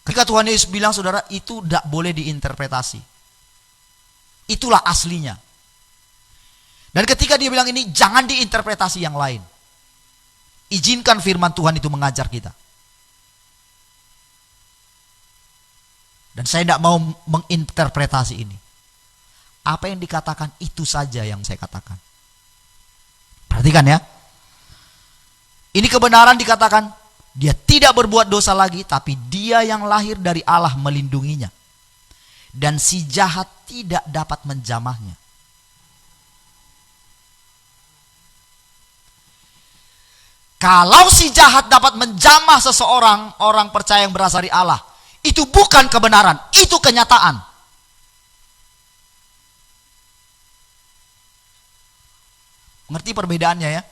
Ketika Tuhan Yesus bilang saudara, itu tidak boleh diinterpretasi. Itulah aslinya. Dan ketika dia bilang ini, jangan diinterpretasi yang lain. Izinkan firman Tuhan itu mengajar kita. Dan saya tidak mau menginterpretasi ini. Apa yang dikatakan itu saja yang saya katakan. Perhatikan ya. Ini kebenaran dikatakan, dia tidak berbuat dosa lagi, tapi dia yang lahir dari Allah melindunginya. Dan si jahat tidak dapat menjamahnya. Kalau si jahat dapat menjamah seseorang, orang percaya yang berasal dari Allah, itu bukan kebenaran, itu kenyataan. Mengerti perbedaannya ya?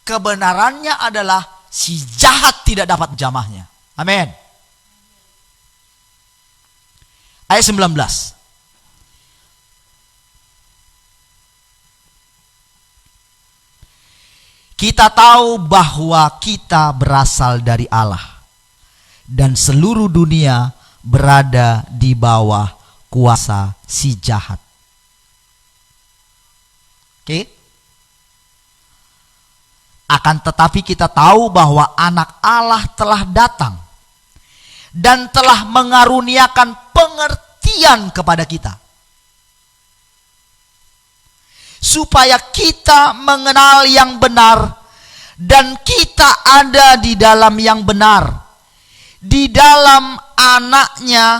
Kebenarannya adalah si jahat tidak dapat menjamahnya. Amin. Ayat 19. Kita tahu bahwa kita berasal dari Allah dan seluruh dunia berada di bawah kuasa si jahat. Oke? Akan tetapi kita tahu bahwa anak Allah telah datang dan telah mengaruniakan pengertian kepada kita, supaya kita mengenal yang benar dan kita ada di dalam yang benar, di dalam anaknya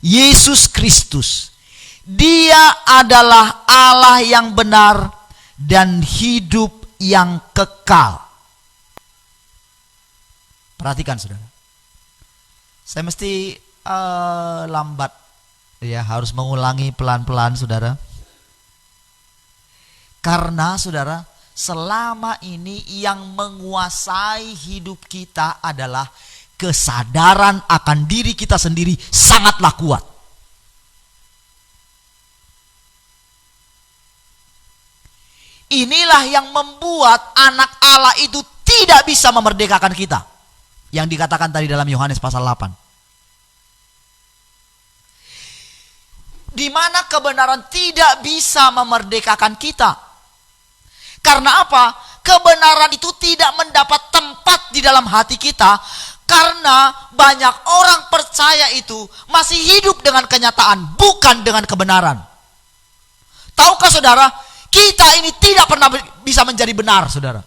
Yesus Kristus. Dia adalah Allah yang benar dan hidup yang kekal. Perhatikan saudara, saya mesti lambat ya, harus mengulangi pelan-pelan saudara. Karena saudara, selama ini yang menguasai hidup kita adalah kesadaran akan diri kita sendiri sangatlah kuat. Inilah yang membuat anak Allah itu tidak bisa memerdekakan kita. Yang dikatakan tadi dalam Yohanes pasal 8. Di mana kebenaran tidak bisa memerdekakan kita. Karena apa? Kebenaran itu tidak mendapat tempat di dalam hati kita. Karena banyak orang percaya itu masih hidup dengan kenyataan, bukan dengan kebenaran. Tahukah saudara, kita ini tidak pernah bisa menjadi benar, saudara.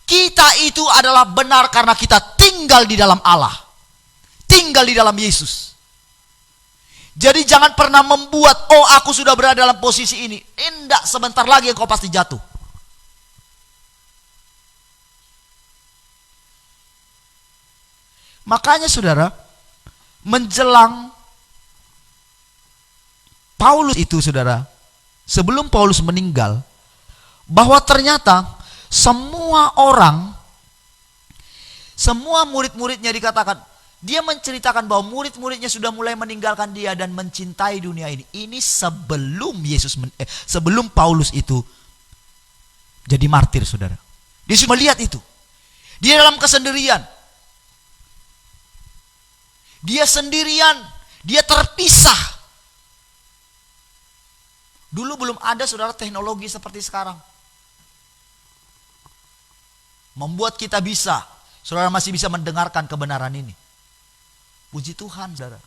Kita itu adalah benar karena kita tinggal di dalam Allah, tinggal di dalam Yesus. Jadi jangan pernah membuat, oh aku sudah berada dalam posisi ini. Tidak, sebentar lagi engkau pasti jatuh. Makanya saudara, menjelang Paulus itu saudara, sebelum Paulus meninggal, bahwa ternyata semua orang, semua murid-muridnya dikatakan, dia menceritakan bahwa murid-muridnya sudah mulai meninggalkan dia dan mencintai dunia ini. Ini sebelum sebelum Paulus itu jadi martir, saudara. Dia sudah melihat itu. Dia dalam kesendirian. Dia sendirian. Dia terpisah. Dulu belum ada, saudara, teknologi seperti sekarang. Membuat kita bisa, saudara masih bisa mendengarkan kebenaran ini. Puji Tuhan, saudara.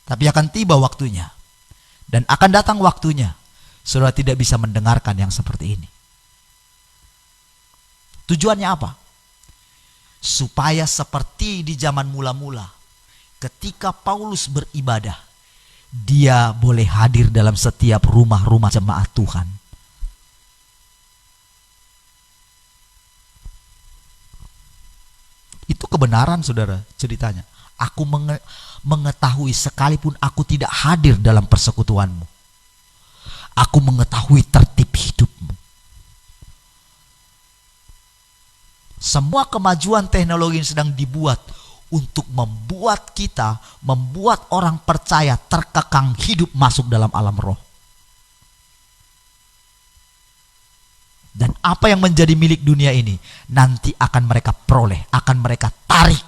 Tapi akan tiba waktunya. Dan akan datang waktunya, saudara tidak bisa mendengarkan yang seperti ini. Tujuannya apa? Supaya seperti di zaman mula-mula, ketika Paulus beribadah, dia boleh hadir dalam setiap rumah-rumah jemaat Tuhan. Itu kebenaran, saudara, ceritanya. Aku mengetahui sekalipun aku tidak hadir dalam persekutuanmu. Aku mengetahui tertib hidupmu. Semua kemajuan teknologi yang sedang dibuat untuk membuat kita, membuat orang percaya terkekang hidup masuk dalam alam roh. Dan apa yang menjadi milik dunia ini nanti akan mereka peroleh, akan mereka tarik.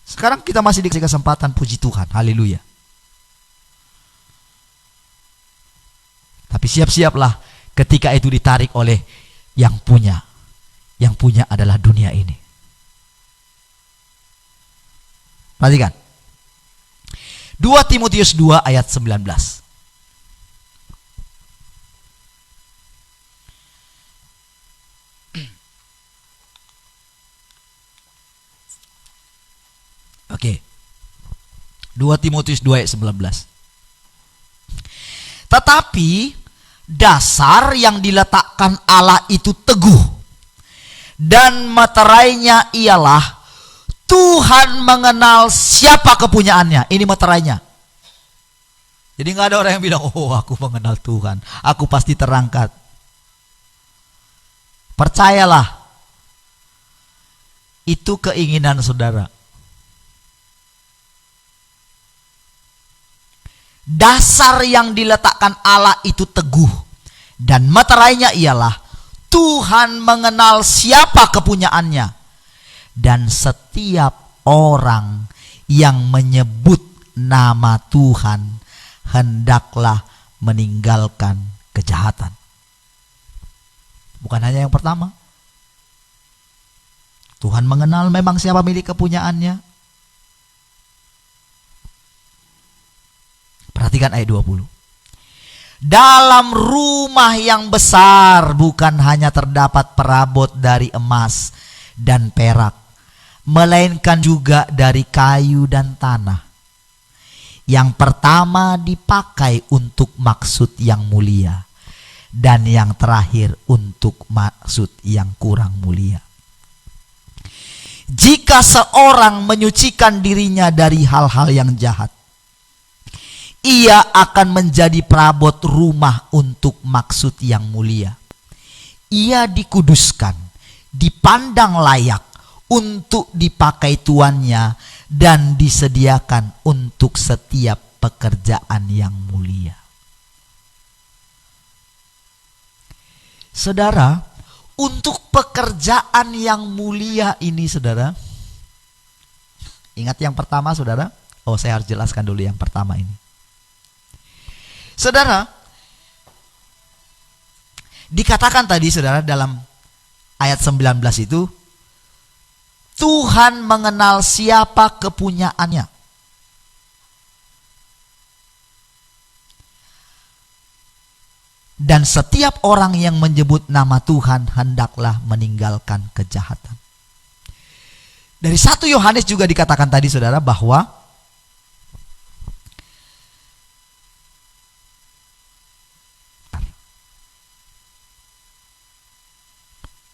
Sekarang kita masih dikasih kesempatan, puji Tuhan, haleluya. Tapi siap-siaplah ketika itu ditarik oleh yang punya. Yang punya adalah dunia ini. Perhatikan. 2 Timotius 2 ayat 19. Oke. 2 Timotius 2 ayat 19. Tetapi dasar yang diletakkan Allah itu teguh, dan meterainya ialah Tuhan mengenal siapa kepunyaannya. Ini meterainya. Jadi nggak ada orang yang bilang, oh aku mengenal Tuhan, aku pasti terangkat. Percayalah, itu keinginan saudara. Dasar yang diletakkan Allah itu teguh, dan meterainya ialah Tuhan mengenal siapa kepunyaannya, dan setiap orang yang menyebut nama Tuhan hendaklah meninggalkan kejahatan. Bukan hanya yang pertama. Tuhan mengenal memang siapa milik kepunyaannya. Perhatikan ayat 20. Dalam rumah yang besar bukan hanya terdapat perabot dari emas dan perak, melainkan juga dari kayu dan tanah. Yang pertama dipakai untuk maksud yang mulia, dan yang terakhir untuk maksud yang kurang mulia. Jika seorang menyucikan dirinya dari hal-hal yang jahat, ia akan menjadi perabot rumah untuk maksud yang mulia. Ia dikuduskan, dipandang layak untuk dipakai tuannya, dan disediakan untuk setiap pekerjaan yang mulia. Saudara, untuk pekerjaan yang mulia ini, saudara, ingat yang pertama, saudara. Oh, saya harus jelaskan dulu yang pertama ini. Saudara, dikatakan tadi, saudara, dalam ayat 19 itu, Tuhan mengenal siapa kepunyaannya. Dan setiap orang yang menyebut nama Tuhan hendaklah meninggalkan kejahatan. Dari 1 Yohanes juga dikatakan tadi, saudara, bahwa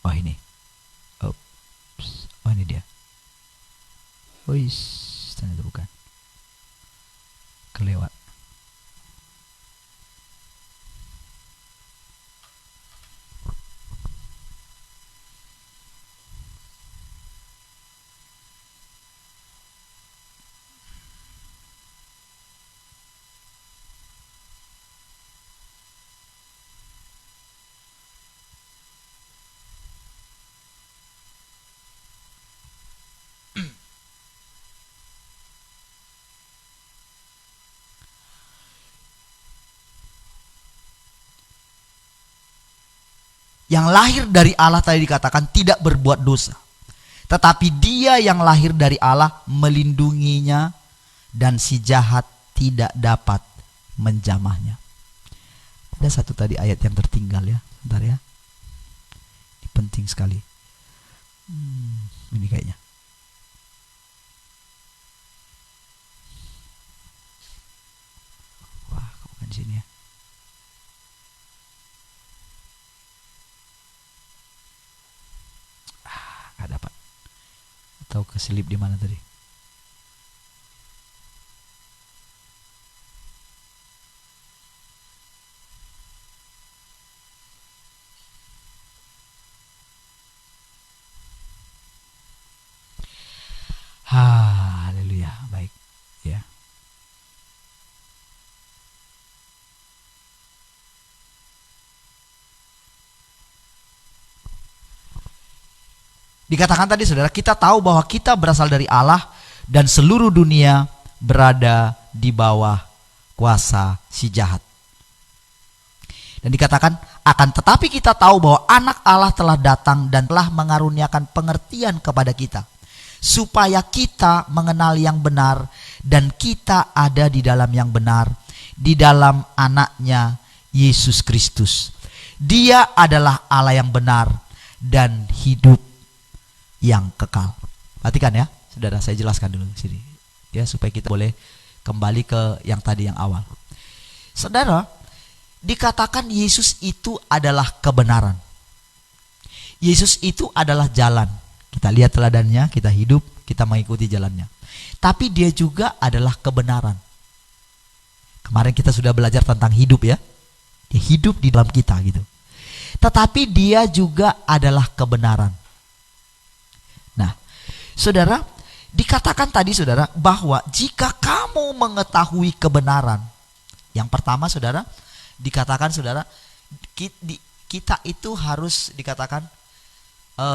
oh ini. Oops. Oh ini dia. Wis, ternyata bukan. Kelewat. Yang lahir dari Allah tadi dikatakan tidak berbuat dosa, tetapi dia yang lahir dari Allah melindunginya, dan si jahat tidak dapat menjamahnya. Ada satu tadi ayat yang tertinggal ya, bentar ya. Ini penting sekali. Ini kayaknya. Wah, kok bukan di sini ya? Nggak dapat. Atau keselip di mana tadi? Haleluya, baik ya. Dikatakan tadi, saudara, kita tahu bahwa kita berasal dari Allah dan seluruh dunia berada di bawah kuasa si jahat. Dan dikatakan, akan tetapi kita tahu bahwa anak Allah telah datang dan telah mengaruniakan pengertian kepada kita, supaya kita mengenal yang benar dan kita ada di dalam yang benar, di dalam anaknya Yesus Kristus. Dia adalah Allah yang benar dan hidup yang kekal. Perhatikan ya, saudara, saya jelaskan dulu sini ya, supaya kita boleh kembali ke yang tadi yang awal. Saudara, dikatakan Yesus itu adalah kebenaran. Yesus itu adalah jalan. Kita lihat teladannya, kita hidup, kita mengikuti jalannya. Tapi dia juga adalah kebenaran. Kemarin kita sudah belajar tentang hidup ya. Dia hidup di dalam kita gitu. Tetapi dia juga adalah kebenaran. Nah, saudara, dikatakan tadi saudara bahwa jika kamu mengetahui kebenaran, yang pertama saudara, dikatakan saudara, kita itu harus dikatakan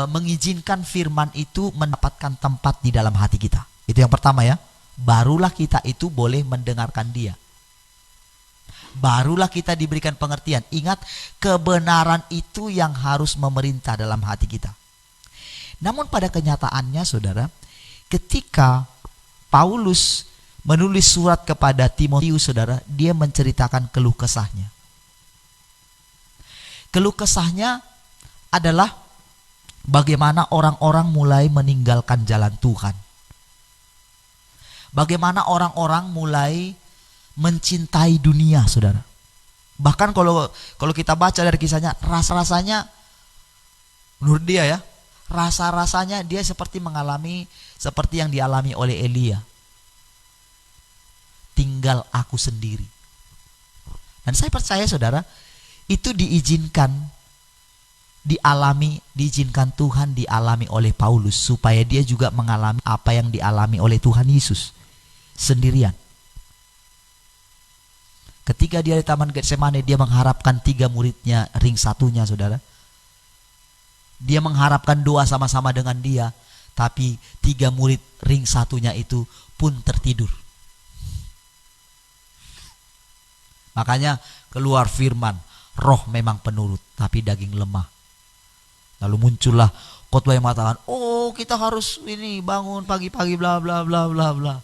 mengizinkan firman itu mendapatkan tempat di dalam hati kita. Itu yang pertama ya. Barulah kita itu boleh mendengarkan dia. Barulah kita diberikan pengertian. Ingat, kebenaran itu yang harus memerintah dalam hati kita. Namun pada kenyataannya saudara, ketika Paulus menulis surat kepada Timotius saudara, dia menceritakan keluh kesahnya. Keluh kesahnya adalah bagaimana orang-orang mulai meninggalkan jalan Tuhan. Bagaimana orang-orang mulai mencintai dunia, saudara. Bahkan kalau kita baca dari kisahnya, rasa-rasanya menurut dia ya, rasa-rasanya dia seperti mengalami seperti yang dialami oleh Elia. Tinggal aku sendiri. Dan saya percaya saudara, itu diizinkan Tuhan dialami oleh Paulus, supaya dia juga mengalami apa yang dialami oleh Tuhan Yesus sendirian. Ketika dia di Taman Getsemane, dia mengharapkan 3 muridnya, ring satunya saudara. Dia mengharapkan doa sama-sama dengan dia, tapi 3 murid ring satunya itu pun tertidur. Makanya keluar firman, roh memang penurut, tapi daging lemah. Lalu muncullah khotbah yang mengatakan, oh kita harus ini bangun pagi-pagi bla bla bla bla bla.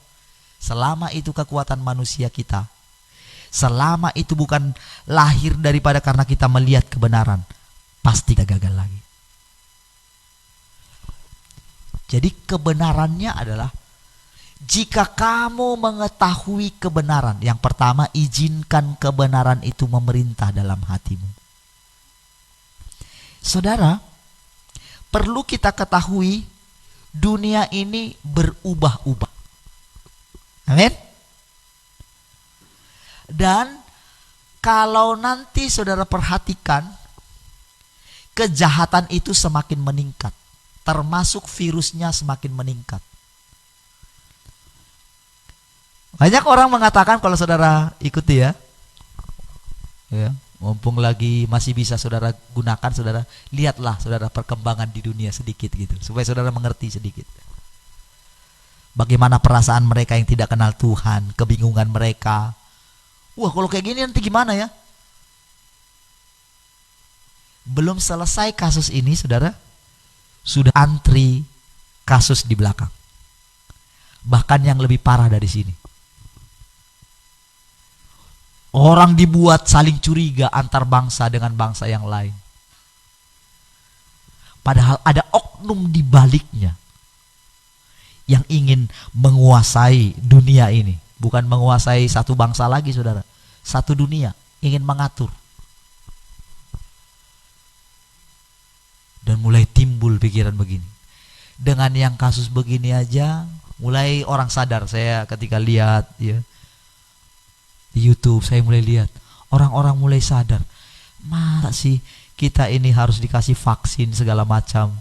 Selama itu kekuatan manusia kita, selama itu bukan lahir daripada karena kita melihat kebenaran, pasti kita gagal lagi. Jadi kebenarannya adalah, jika kamu mengetahui kebenaran, yang pertama izinkan kebenaran itu memerintah dalam hatimu. Saudara, perlu kita ketahui dunia ini berubah-ubah. Amin. Dan kalau nanti saudara perhatikan, kejahatan itu semakin meningkat, termasuk virusnya semakin meningkat. Banyak orang mengatakan, kalau saudara ikuti ya, mumpung lagi masih bisa saudara gunakan, saudara lihatlah saudara perkembangan di dunia sedikit gitu, supaya saudara mengerti sedikit bagaimana perasaan mereka yang tidak kenal Tuhan, kebingungan mereka. Wah, kalau kayak gini nanti gimana ya? Belum selesai kasus ini saudara, sudah antri kasus di belakang, bahkan yang lebih parah dari sini. Orang dibuat saling curiga antar bangsa dengan bangsa yang lain. Padahal ada oknum di baliknya yang ingin menguasai dunia ini. Bukan menguasai satu bangsa lagi saudara, satu dunia, ingin mengatur. Dan mulai timbul pikiran begini. Dengan yang kasus begini aja, mulai orang sadar. Saya ketika lihat ya di YouTube, saya mulai lihat orang-orang mulai sadar, masa sih kita ini harus dikasih vaksin segala macam.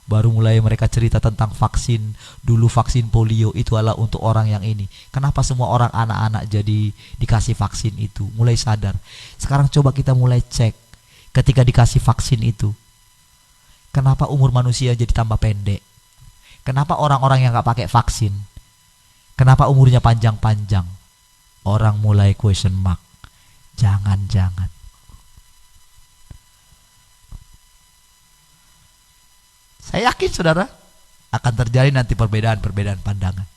Baru mulai mereka cerita tentang vaksin. Dulu vaksin polio itu adalah untuk orang yang ini. Kenapa semua orang anak-anak jadi dikasih vaksin itu? Mulai sadar. Sekarang coba kita mulai cek, ketika dikasih vaksin itu, kenapa umur manusia jadi tambah pendek? Kenapa orang-orang yang gak pakai vaksin Kenapa umurnya panjang-panjang? Orang mulai question mark. Jangan-jangan. Saya yakin saudara akan terjadi nanti perbedaan-perbedaan pandangan.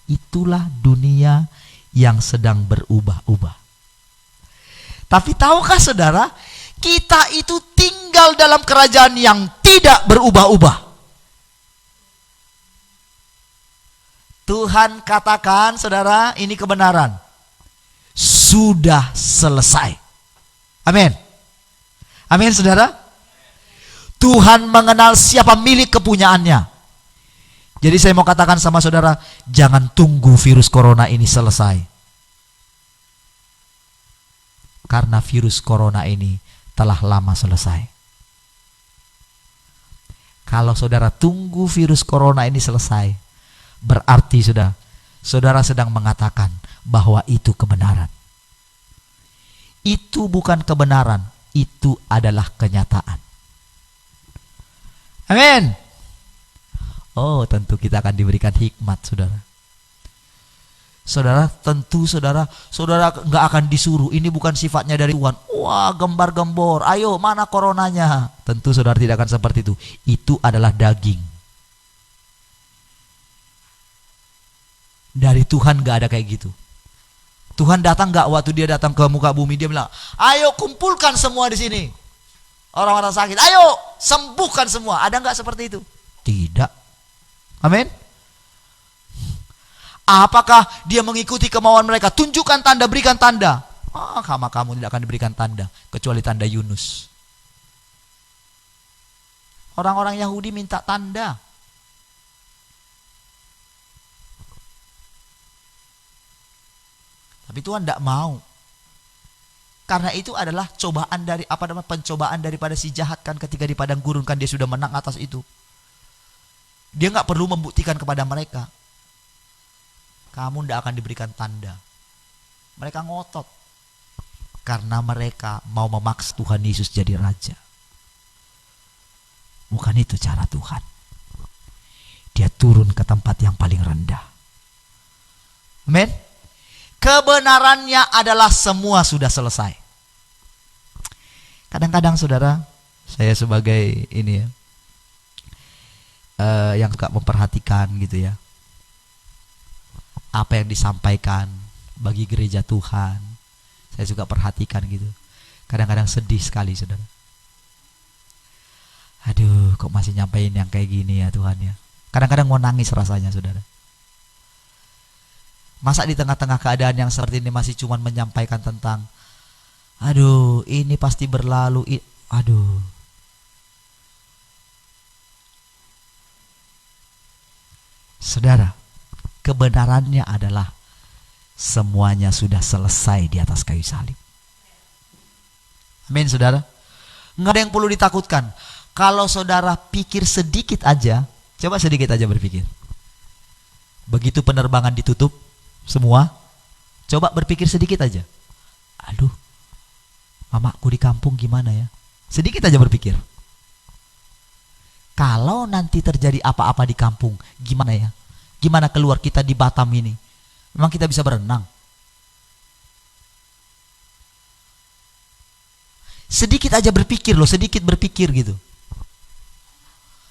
Itulah dunia yang sedang berubah-ubah. Tapi tahukah saudara, kita itu tinggal dalam kerajaan yang tidak berubah-ubah. Tuhan katakan saudara, ini kebenaran. Sudah selesai. Amin. Amin saudara. Tuhan mengenal siapa milik kepunyaannya. Jadi saya mau katakan sama saudara, jangan tunggu virus corona ini selesai. Karena virus corona ini telah lama selesai. Kalau saudara tunggu virus corona ini selesai, berarti saudara sedang mengatakan bahwa itu kebenaran. Itu bukan kebenaran, itu adalah kenyataan. Amin. Oh, tentu kita akan diberikan hikmat, saudara. Saudara, tentu saudara nggak akan disuruh. Ini bukan sifatnya dari Tuhan. Wah, gembar-gembor. Ayo, mana coronanya? Tentu saudara tidak akan seperti itu. Itu adalah daging. Dari Tuhan nggak ada kayak gitu. Tuhan datang nggak waktu dia datang ke muka bumi, dia bilang, ayo kumpulkan semua di sini. Orang-orang sakit, ayo sembuhkan semua. Ada nggak seperti itu? Tidak. Amin. Apakah dia mengikuti kemauan mereka? Tunjukkan tanda, berikan tanda. Kamu tidak akan diberikan tanda kecuali tanda Yunus. Orang-orang Yahudi minta tanda. Tapi Tuhan tidak mau. Karena itu adalah cobaan dari pencobaan daripada si jahat kan, ketika di padang gurun kan dia sudah menang atas itu. Dia nggak perlu membuktikan kepada mereka. Kamu tidak akan diberikan tanda. Mereka ngotot. Karena mereka mau memaksa Tuhan Yesus jadi raja. Bukan itu cara Tuhan. Dia turun ke tempat yang paling rendah. Amin. Kebenarannya adalah semua sudah selesai. Kadang-kadang saudara, saya sebagai ini ya, yang suka memperhatikan gitu ya, apa yang disampaikan bagi gereja Tuhan, saya suka perhatikan gitu. Kadang-kadang sedih sekali saudara. Aduh, kok masih nyampein yang kayak gini ya Tuhan ya. Kadang-kadang mau nangis rasanya saudara. Masa di tengah-tengah keadaan yang seperti ini masih cuma menyampaikan tentang, aduh ini pasti berlalu, aduh. Saudara, kebenarannya adalah semuanya sudah selesai di atas kayu salib. Amin saudara. Nggak ada yang perlu ditakutkan. Kalau saudara pikir sedikit aja, coba sedikit aja berpikir. Begitu penerbangan ditutup semua, coba berpikir sedikit aja. Aduh, mamaku di kampung gimana ya? Sedikit aja berpikir. Kalau nanti terjadi apa-apa di kampung, gimana ya? Gimana keluar kita di Batam ini? Memang kita bisa berenang? Sedikit aja berpikir loh, sedikit berpikir gitu.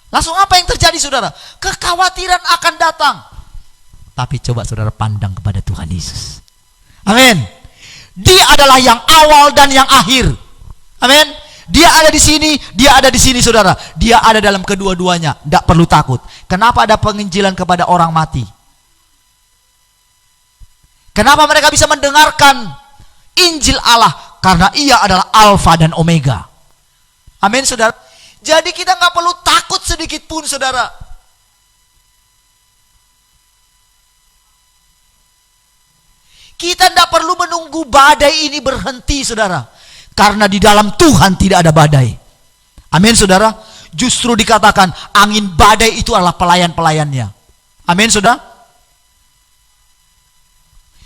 Langsung apa yang terjadi saudara? Kekhawatiran akan datang. Tapi coba saudara pandang kepada Tuhan Yesus. Amin. Dia adalah yang awal dan yang akhir. Amin. Dia ada di sini, dia ada di sini saudara. Dia ada dalam kedua-duanya. Tidak perlu takut. Kenapa ada penginjilan kepada orang mati? Kenapa mereka bisa mendengarkan Injil Allah? Karena ia adalah Alfa dan Omega. Amin saudara. Jadi kita nggak perlu takut sedikit pun saudara. Kita tidak perlu menunggu badai ini berhenti saudara. Karena di dalam Tuhan tidak ada badai. Amin saudara. Justru dikatakan angin badai itu adalah pelayan-pelayannya. Amin saudara.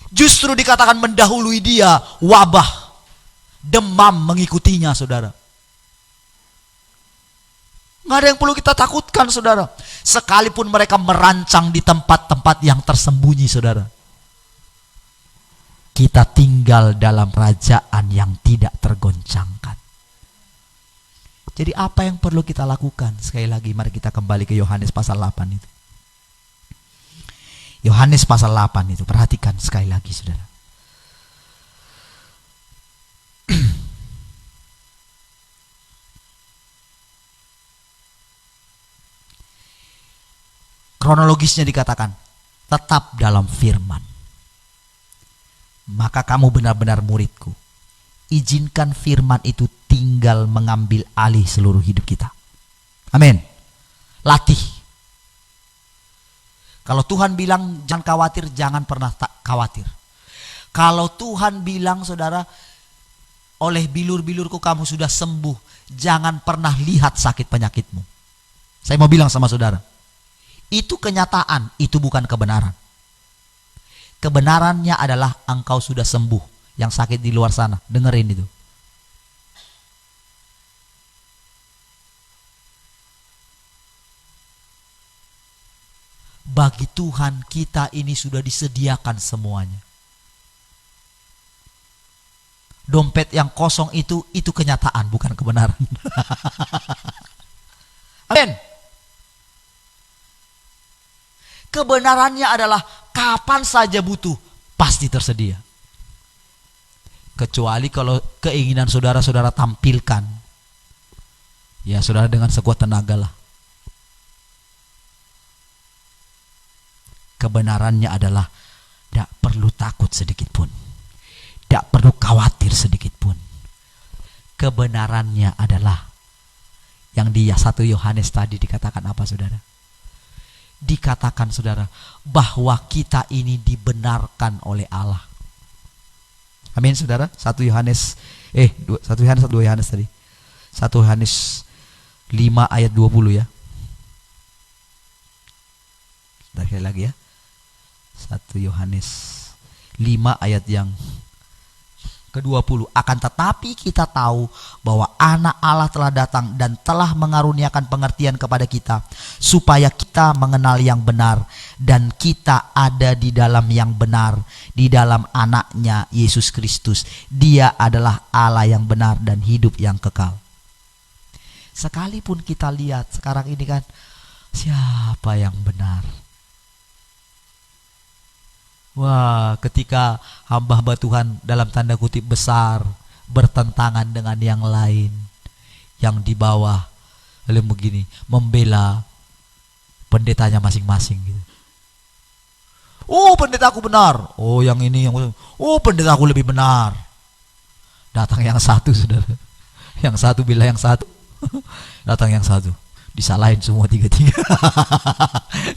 Justru dikatakan mendahului dia wabah, demam mengikutinya saudara. Nggak ada yang perlu kita takutkan, saudara. Sekalipun mereka merancang di tempat-tempat yang tersembunyi, saudara, kita tinggal dalam kerajaan yang tidak tergoncangkan. Jadi apa yang perlu kita lakukan? Sekali lagi mari kita kembali ke Yohanes pasal 8 itu. Yohanes pasal 8 itu, perhatikan sekali lagi, saudara. Kronologisnya dikatakan, tetap dalam firman, maka kamu benar-benar muridku. Izinkan firman itu tinggal mengambil alih seluruh hidup kita. Amin. Latih. Kalau Tuhan bilang jangan khawatir, jangan pernah tak khawatir. Kalau Tuhan bilang, saudara, oleh bilur-bilurku kamu sudah sembuh, jangan pernah lihat sakit penyakitmu. Saya mau bilang sama saudara, itu kenyataan, itu bukan kebenaran. Kebenarannya adalah engkau sudah sembuh. Yang sakit di luar sana, dengerin itu. Bagi Tuhan kita ini sudah disediakan semuanya. Dompet yang kosong itu kenyataan, bukan kebenaran. Amin. Kebenarannya adalah kapan saja butuh, pasti tersedia. Kecuali kalau keinginan saudara tampilkan, ya saudara dengan sekuat tenaga lah. Kebenarannya adalah tidak perlu takut sedikit pun, tidak perlu khawatir sedikit pun. Kebenarannya adalah yang di 1 Yohanes tadi dikatakan apa, saudara? Dikatakan, saudara, bahwa kita ini dibenarkan oleh Allah. Amin, saudara. 1 Yohanes 2 Yohanes tadi. 1 Yohanes 5 ayat 20 ya. Sekali lagi ya. 1 Yohanes 5 ayat yang ke-20. Akan tetapi kita tahu bahwa anak Allah telah datang dan telah mengaruniakan pengertian kepada kita, supaya kita mengenal yang benar, dan kita ada di dalam yang benar, di dalam anaknya Yesus Kristus. Dia adalah Allah yang benar dan hidup yang kekal. Sekalipun kita lihat sekarang ini kan, siapa yang benar? Wah, ketika hamba-hamba Tuhan dalam tanda kutip besar bertentangan dengan yang lain, yang di bawah, lalu begini, membela pendetanya masing-masing gitu. Oh, pendeta aku benar. Oh, yang ini pendeta aku lebih benar. Datang yang satu, saudara. Yang satu bila yang satu. Datang yang satu, disalahin semua tiga-tiga.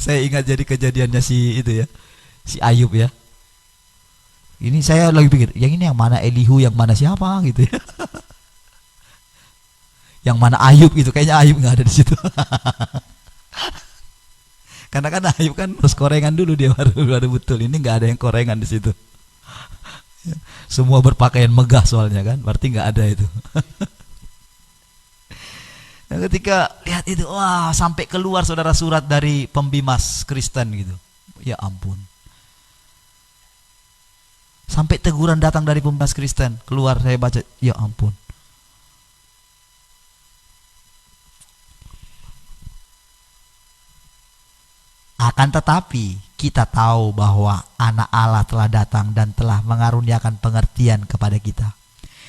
Saya ingat jadi kejadiannya si itu ya, si Ayub ya. Ini saya lagi pikir, yang ini yang mana Elihu, yang mana siapa gitu ya. Yang mana Ayub gitu, kayaknya Ayub nggak ada di situ. Karena kan Ayub kan harus korengan dulu, dia baru betul. Ini nggak ada yang korengan di situ. Semua berpakaian megah soalnya kan, berarti nggak ada itu. Nah, ketika lihat itu, wah, sampai keluar, saudara, surat dari pembimas Kristen gitu. Ya ampun. Sampai teguran datang dari pembimas Kristen, keluar, saya baca, ya ampun. Akan tetapi kita tahu bahwa anak Allah telah datang dan telah mengaruniakan pengertian kepada kita,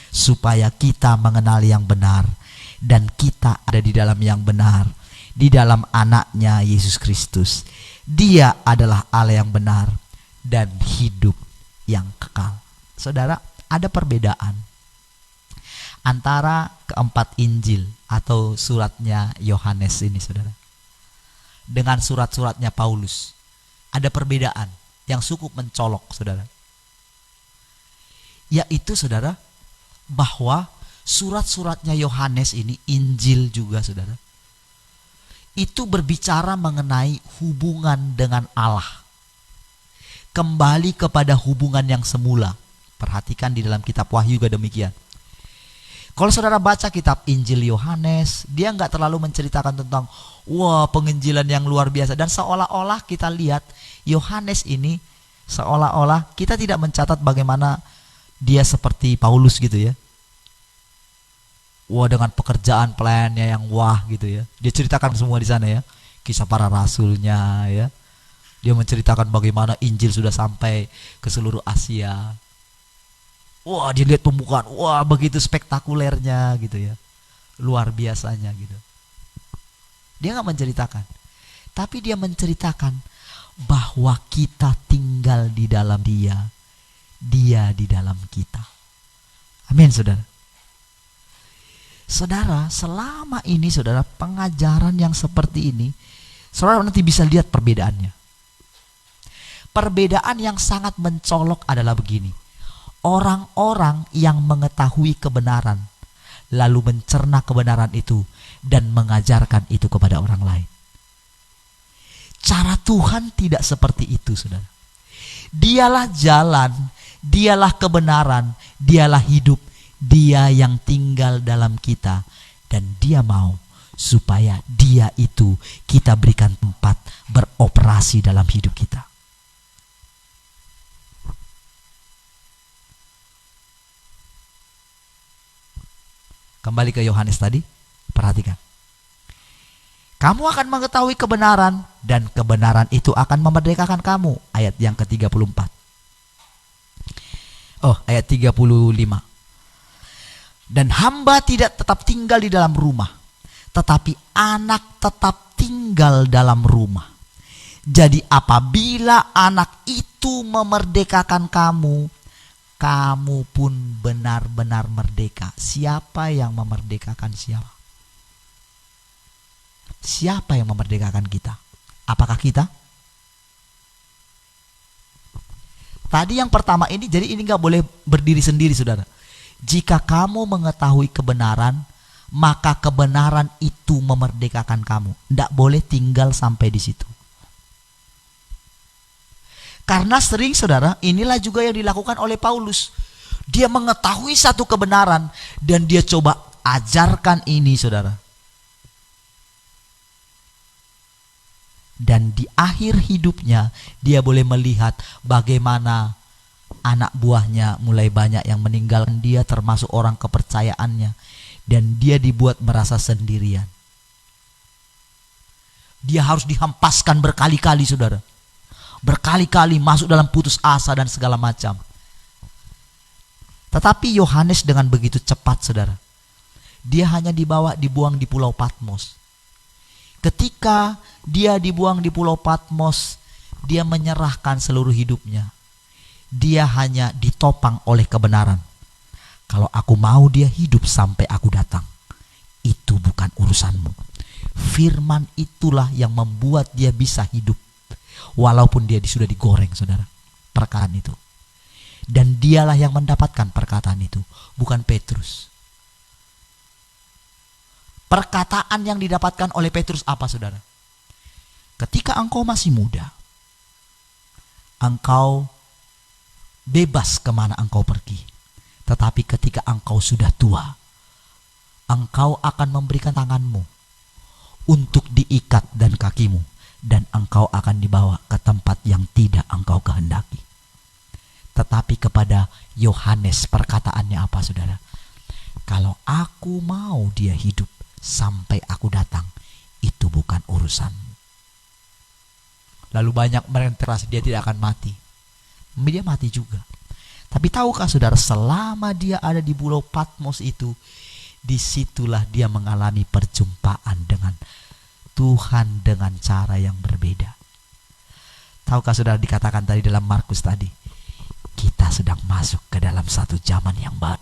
supaya kita mengenal yang benar, dan kita ada di dalam yang benar, di dalam anaknya Yesus Kristus. Dia adalah Allah yang benar dan hidup yang kekal. Saudara, ada perbedaan antara keempat Injil atau suratnya Yohanes ini, saudara, dengan surat-suratnya Paulus. Ada perbedaan yang cukup mencolok, saudara. Yaitu, saudara, bahwa surat-suratnya Yohanes ini, Injil juga, saudara, itu berbicara mengenai hubungan dengan Allah. Kembali kepada hubungan yang semula. Perhatikan di dalam kitab Wahyu juga demikian. Kalau saudara baca kitab Injil Yohanes, dia nggak terlalu menceritakan tentang wah penginjilan yang luar biasa. Dan seolah-olah kita lihat Yohanes ini, seolah-olah kita tidak mencatat bagaimana dia seperti Paulus gitu ya. Wah dengan pekerjaan pelayannya yang wah gitu ya. Dia ceritakan semua di sana ya. Kisah para rasulnya ya. Dia menceritakan bagaimana Injil sudah sampai ke seluruh Asia. Wah dia lihat pembukaan, wah begitu spektakulernya gitu ya, luar biasanya gitu. Dia nggak menceritakan, tapi dia menceritakan bahwa kita tinggal di dalam dia, dia di dalam kita. Amin saudara. Saudara, selama ini saudara pengajaran yang seperti ini, saudara nanti bisa lihat perbedaannya. Perbedaan yang sangat mencolok adalah begini. Orang-orang yang mengetahui kebenaran lalu mencerna kebenaran itu dan mengajarkan itu kepada orang lain. Cara Tuhan tidak seperti itu, saudara. Dialah jalan, dialah kebenaran, dialah hidup, dia yang tinggal dalam kita, dan dia mau supaya dia itu kita berikan tempat beroperasi dalam hidup kita. Kembali ke Yohanes tadi, perhatikan. Kamu akan mengetahui kebenaran dan kebenaran itu akan memerdekakan kamu. Ayat yang ke-34. Ayat 35. Dan hamba tidak tetap tinggal di dalam rumah, tetapi anak tetap tinggal dalam rumah. Jadi apabila anak itu memerdekakan kamu, kamu pun benar-benar merdeka. Siapa yang memerdekakan siapa? Siapa yang memerdekakan kita? Apakah kita? Tadi yang pertama ini, jadi ini gak boleh berdiri sendiri saudara. Jika kamu mengetahui kebenaran, maka kebenaran itu memerdekakan kamu. Tidak boleh tinggal sampai di situ. Karena sering saudara, inilah juga yang dilakukan oleh Paulus. Dia mengetahui satu kebenaran dan dia coba ajarkan ini saudara. Dan di akhir hidupnya dia boleh melihat bagaimana anak buahnya mulai banyak yang meninggalkan dia, termasuk orang kepercayaannya. Dan dia dibuat merasa sendirian. Dia harus dihampaskan berkali-kali saudara. Berkali-kali masuk dalam putus asa dan segala macam. Tetapi Yohanes dengan begitu cepat saudara, dia hanya dibuang di Pulau Patmos. Ketika dia dibuang di Pulau Patmos, dia menyerahkan seluruh hidupnya. Dia hanya ditopang oleh kebenaran. Kalau aku mau dia hidup sampai aku datang, itu bukan urusanmu. Firman itulah yang membuat dia bisa hidup. Walaupun dia sudah digoreng saudara, perkataan itu. Dan dialah yang mendapatkan perkataan itu, bukan Petrus. Perkataan yang didapatkan oleh Petrus apa saudara? Ketika engkau masih muda, engkau bebas kemana engkau pergi. Tetapi ketika engkau sudah tua, engkau akan memberikan tanganmu untuk diikat dan kakimu, dan engkau akan dibawa ke tempat yang tidak engkau kehendaki. Tetapi kepada Yohanes perkataannya apa saudara? Kalau aku mau dia hidup sampai aku datang, itu bukan urusanmu. Lalu banyak mereka dia tidak akan mati. Dia mati juga. Tapi tahukah saudara, selama dia ada di Pulau Patmos itu, disitulah dia mengalami perjumpaan dengan Tuhan dengan cara yang berbeda. Tahukah saudara, dikatakan tadi dalam Markus tadi, kita sedang masuk ke dalam satu zaman yang baru.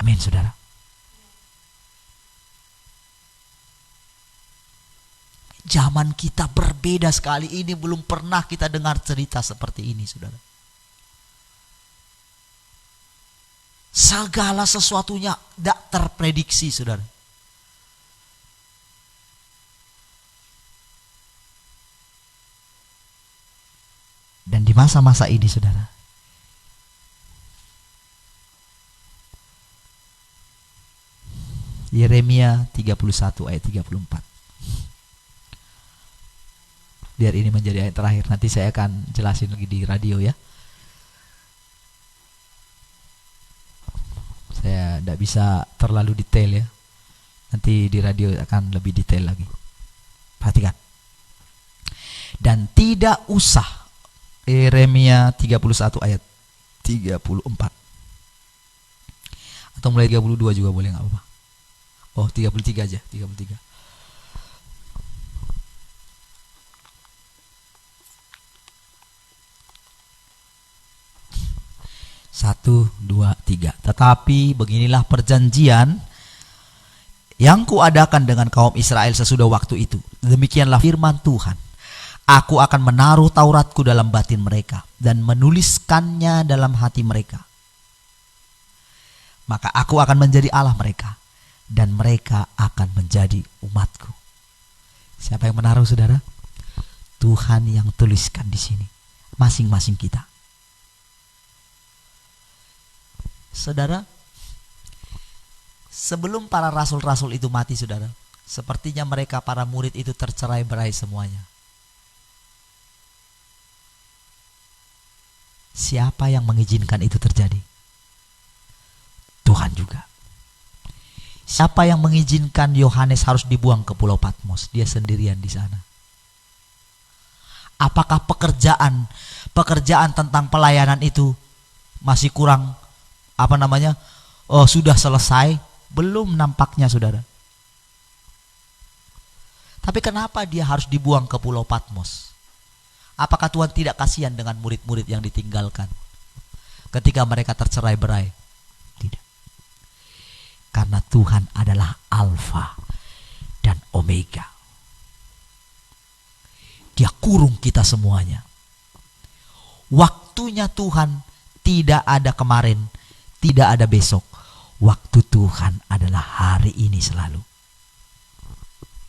Amin saudara. Zaman kita berbeda sekali. Ini belum pernah kita dengar cerita seperti ini saudara. Segala sesuatunya tidak terprediksi saudara. Dan di masa-masa ini saudara, Yeremia 31 ayat 34. Biar ini menjadi ayat terakhir, nanti saya akan jelasin lagi di radio ya. Saya tidak bisa terlalu detail ya. Nanti di radio akan lebih detail lagi. Perhatikan. Dan tidak usah, Yeremia 31 ayat 34. Atau mulai 32 juga boleh, nggak apa-apa. Oh, 33 aja, 33. Satu, dua, tiga. Tetapi beginilah perjanjian yang kuadakan dengan kaum Israel sesudah waktu itu. Demikianlah firman Tuhan. Aku akan menaruh Tauratku dalam batin mereka dan menuliskannya dalam hati mereka. Maka aku akan menjadi Allah mereka dan mereka akan menjadi umatku. Siapa yang menaruh, saudara? Tuhan yang tuliskan di sini. Masing-masing kita. Saudara, sebelum para rasul-rasul itu mati, saudara, sepertinya mereka para murid itu tercerai-berai semuanya. Siapa yang mengizinkan itu terjadi? Tuhan juga. Siapa yang mengizinkan Yohanes harus dibuang ke Pulau Patmos? Dia sendirian di sana. Apakah pekerjaan tentang pelayanan itu masih kurang sudah selesai? Belum nampaknya, saudara. Tapi kenapa dia harus dibuang ke Pulau Patmos? Apakah Tuhan tidak kasihan dengan murid-murid yang ditinggalkan ketika mereka tercerai-berai? Tidak. Karena Tuhan adalah Alfa dan Omega. Dia kurung kita semuanya. Waktunya Tuhan tidak ada kemarin, tidak ada besok. Waktu Tuhan adalah hari ini selalu.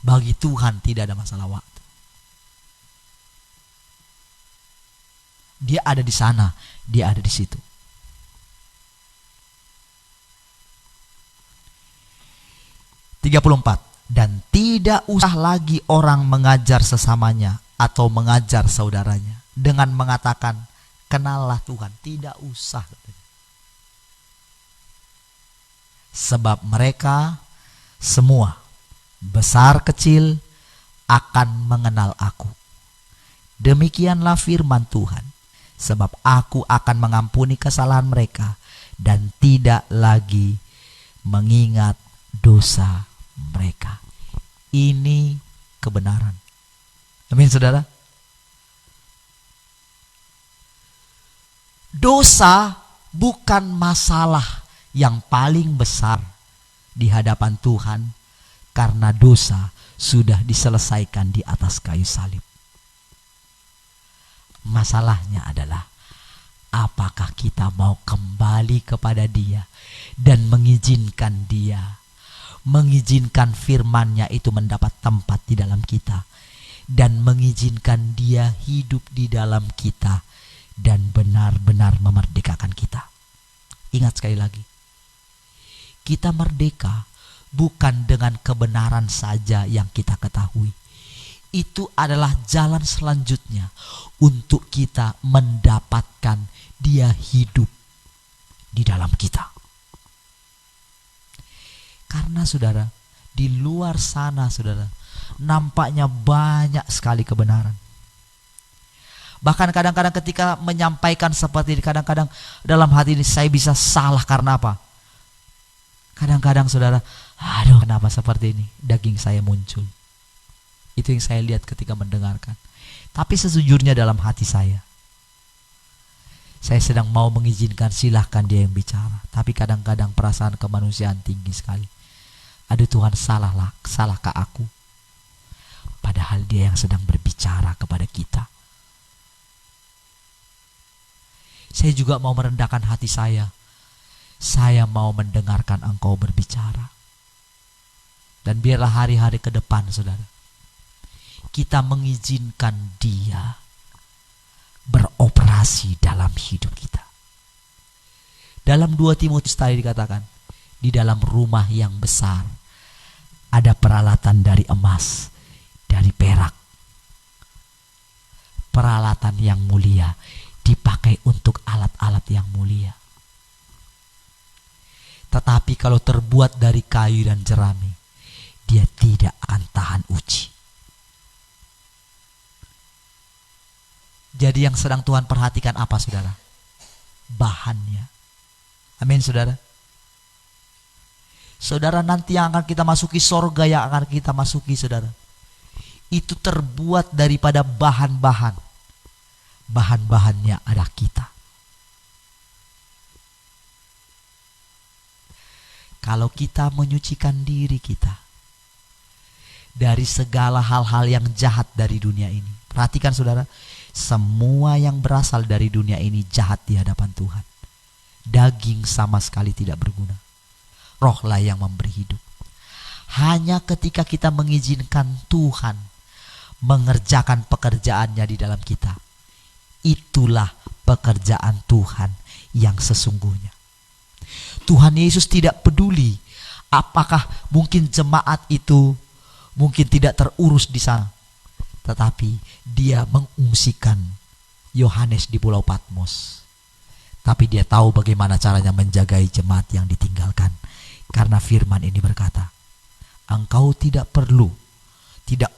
Bagi Tuhan tidak ada masalah waktu. Dia ada di sana, dia ada di situ. Dan tidak usah lagi orang mengajar sesamanya atau mengajar saudaranya dengan mengatakan, kenallah Tuhan. Tidak usah. Sebab mereka semua, besar kecil, akan mengenal aku. Demikianlah firman Tuhan. Sebab aku akan mengampuni kesalahan mereka dan tidak lagi mengingat dosa mereka. Ini kebenaran. Amin, saudara. Dosa bukan masalah yang paling besar di hadapan Tuhan, karena dosa sudah diselesaikan di atas kayu salib. Masalahnya adalah apakah kita mau kembali kepada Dia dan mengizinkan Dia, mengizinkan firman-Nya itu mendapat tempat di dalam kita, dan mengizinkan Dia hidup di dalam kita dan benar-benar memerdekakan kita. Ingat sekali lagi, kita merdeka bukan dengan kebenaran saja yang kita ketahui. Itu adalah jalan selanjutnya untuk kita mendapatkan Dia hidup di dalam kita. Karena saudara, di luar sana saudara, nampaknya banyak sekali kebenaran. Bahkan kadang-kadang ketika menyampaikan seperti ini, kadang-kadang dalam hati ini saya bisa salah karena apa? Kadang-kadang saudara, kenapa seperti ini? Daging saya muncul. Itu yang saya lihat ketika mendengarkan. Tapi sejujurnya dalam hati saya sedang mau mengizinkan, silahkan dia yang bicara. Tapi kadang-kadang perasaan kemanusiaan tinggi sekali. Aduh Tuhan, salahkah aku? Padahal dia yang sedang berbicara kepada kita. Saya juga mau merendahkan hati saya. Saya mau mendengarkan Engkau berbicara. Dan biarlah hari-hari ke depan saudara, kita mengizinkan Dia beroperasi dalam hidup kita. Dalam 2 Timotius tadi dikatakan, di dalam rumah yang besar Ada peralatan dari emas, dari perak. Peralatan yang mulia dipakai untuk alat-alat yang mulia. Tetapi kalau terbuat dari kayu dan jerami, dia tidak akan tahan uji. Jadi yang sedang Tuhan perhatikan apa, saudara? Bahannya. Amin, saudara. Saudara, nanti yang akan kita masuki, sorga yang akan kita masuki, saudara, itu terbuat daripada bahan-bahan. Bahan-bahannya ada kita. Kalau kita menyucikan diri kita dari segala hal-hal yang jahat dari dunia ini. Perhatikan, saudara, semua yang berasal dari dunia ini jahat di hadapan Tuhan. Daging sama sekali tidak berguna. Rohlah yang memberi hidup. Hanya ketika kita mengizinkan Tuhan mengerjakan pekerjaannya di dalam kita, itulah pekerjaan Tuhan yang sesungguhnya. Tuhan Yesus tidak peduli apakah mungkin jemaat itu mungkin tidak terurus di sana, tetapi dia mengungsikan Yohanes di Pulau Patmos. Tapi dia tahu bagaimana caranya menjagai jemaat yang ditinggalkan. Karena firman ini berkata, engkau tidak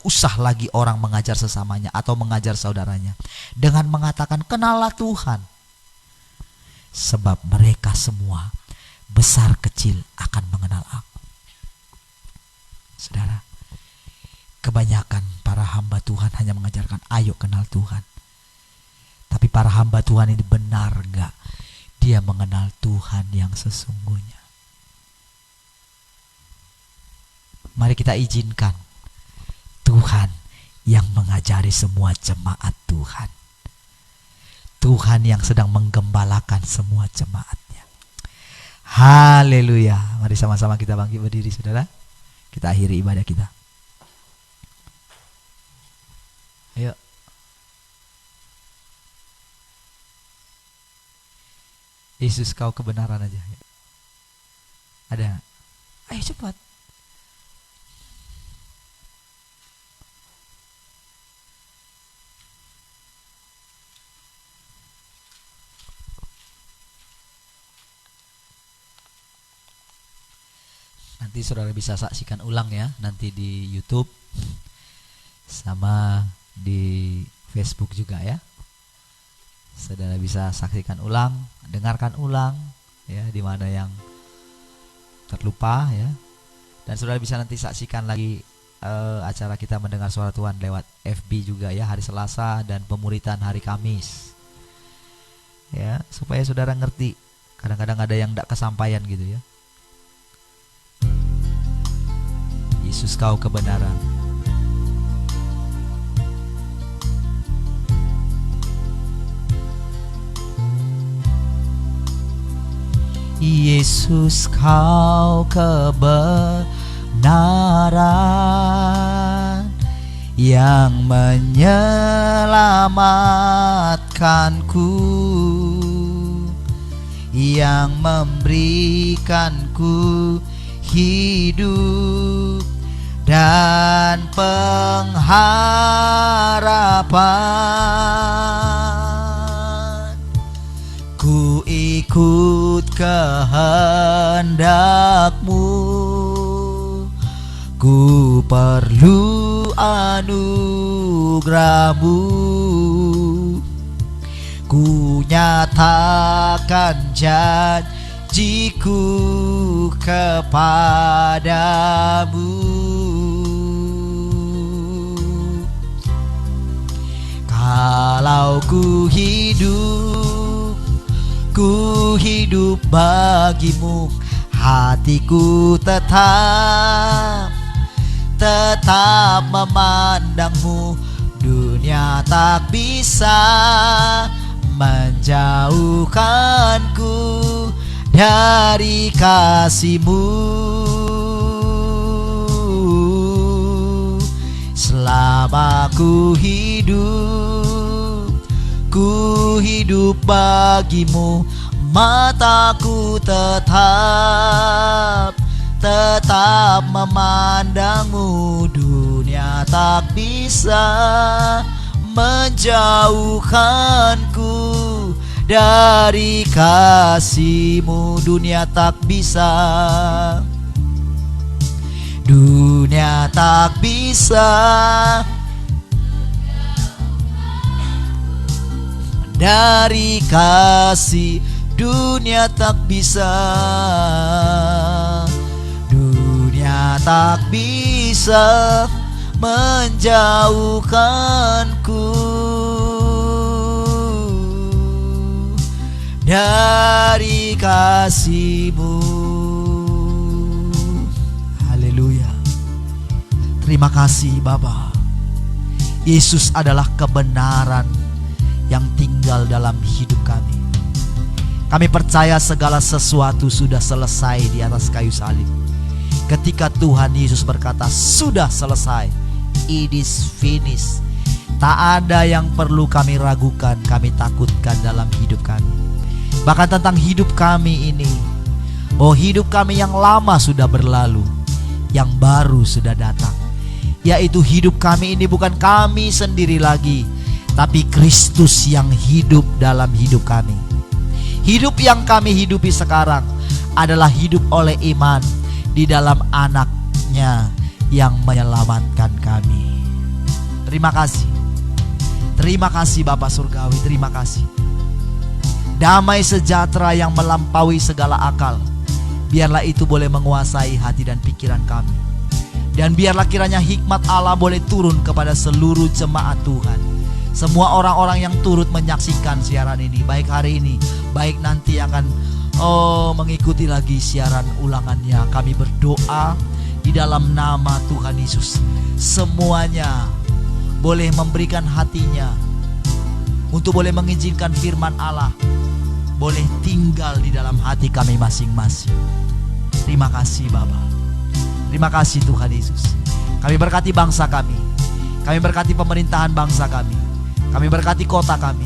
usah lagi orang mengajar sesamanya atau mengajar saudaranya dengan mengatakan kenallah Tuhan. Sebab mereka semua besar kecil akan mengenal aku. Saudara, kebanyakan para hamba Tuhan hanya mengajarkan ayo kenal Tuhan. Tapi para hamba Tuhan ini benar enggak dia mengenal Tuhan yang sesungguhnya? Mari kita izinkan Tuhan yang mengajari semua jemaat Tuhan. Tuhan yang sedang menggembalakan semua jemaatnya. Haleluya. Mari sama-sama kita bangkit berdiri, saudara. Kita akhiri ibadah kita. Ayo. Yesus, kau kebenaran aja. Ada? Ayo cepat. Nanti saudara bisa saksikan ulang ya, nanti di YouTube sama di Facebook juga ya. Saudara bisa saksikan ulang, dengarkan ulang ya, di mana yang terlupa ya. Dan saudara bisa nanti saksikan lagi acara kita mendengar suara Tuhan lewat FB juga ya, hari Selasa, dan pemuritan hari Kamis. Ya, supaya saudara ngerti. Kadang-kadang ada yang tidak kesampaian gitu ya. Yesus, kau kebenaran. Yesus, kau kebenaran yang menyelamatkanku, yang memberikanku hidup dan pengharapan. Ku ikut kehendak-Mu, ku perlu anugerah-Mu, ku nyatakan janjiku kepadamu. Kalau ku hidup bagimu, hatiku tetap memandangmu. Dunia tak bisa menjauhkanku dari kasih-Mu. Selama ku hidup bagimu, mataku tetap tetap memandangmu. Dunia tak bisa menjauhkanku dari kasih-Mu. Dunia tak bisa, dunia tak bisa dari kasih. Dunia tak bisa, dunia tak bisa menjauhkanku dari kasih-Mu. Haleluya. Terima kasih Bapa. Yesus adalah kebenaran yang tinggal dalam hidup kami. Kami percaya segala sesuatu sudah selesai di atas kayu salib. Ketika Tuhan Yesus berkata, sudah selesai, it is finished. Tak ada yang perlu kami ragukan, kami takutkan dalam hidup kami. Bahkan tentang hidup kami ini, bahwa hidup kami yang lama sudah berlalu, yang baru sudah datang. Yaitu hidup kami ini bukan kami sendiri lagi, tapi Kristus yang hidup dalam hidup kami. Hidup yang kami hidupi sekarang adalah hidup oleh iman di dalam Anak-Nya yang menyelamatkan kami. Terima kasih. Terima kasih Bapa Surgawi, terima kasih. Damai sejahtera yang melampaui segala akal, biarlah itu boleh menguasai hati dan pikiran kami. Dan biarlah kiranya hikmat Allah boleh turun kepada seluruh jemaat Tuhan. Semua orang-orang yang turut menyaksikan siaran ini, baik hari ini, baik nanti akan mengikuti lagi siaran ulangannya. Kami berdoa di dalam nama Tuhan Yesus, semuanya boleh memberikan hatinya untuk boleh mengizinkan firman Allah boleh tinggal di dalam hati kami masing-masing. Terima kasih Bapa. Terima kasih Tuhan Yesus. Kami berkati bangsa kami. Kami berkati pemerintahan bangsa kami. Kami berkati kota kami.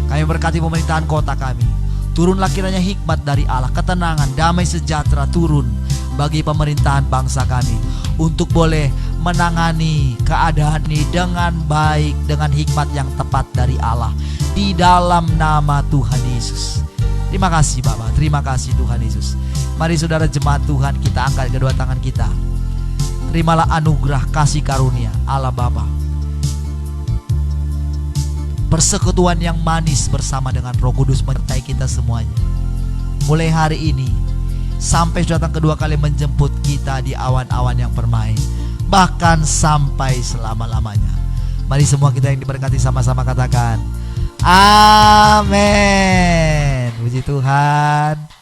Kami berkati pemerintahan kota kami. Turunlah kiranya hikmat dari Allah, ketenangan, damai sejahtera turun bagi pemerintahan bangsa kami, untuk boleh menangani keadaan ini dengan baik, dengan hikmat yang tepat dari Allah, di dalam nama Tuhan Yesus. Terima kasih Bapak, terima kasih Tuhan Yesus. Mari saudara jemaat Tuhan, kita angkat kedua tangan kita. Terimalah anugerah kasih karunia Allah Bapa, persekutuan yang manis bersama dengan Roh Kudus menyertai kita semuanya, mulai hari ini sampai datang kedua kali menjemput kita di awan-awan yang permai, bahkan sampai selama-lamanya. Mari semua kita yang diberkati sama-sama katakan amin. Puji Tuhan.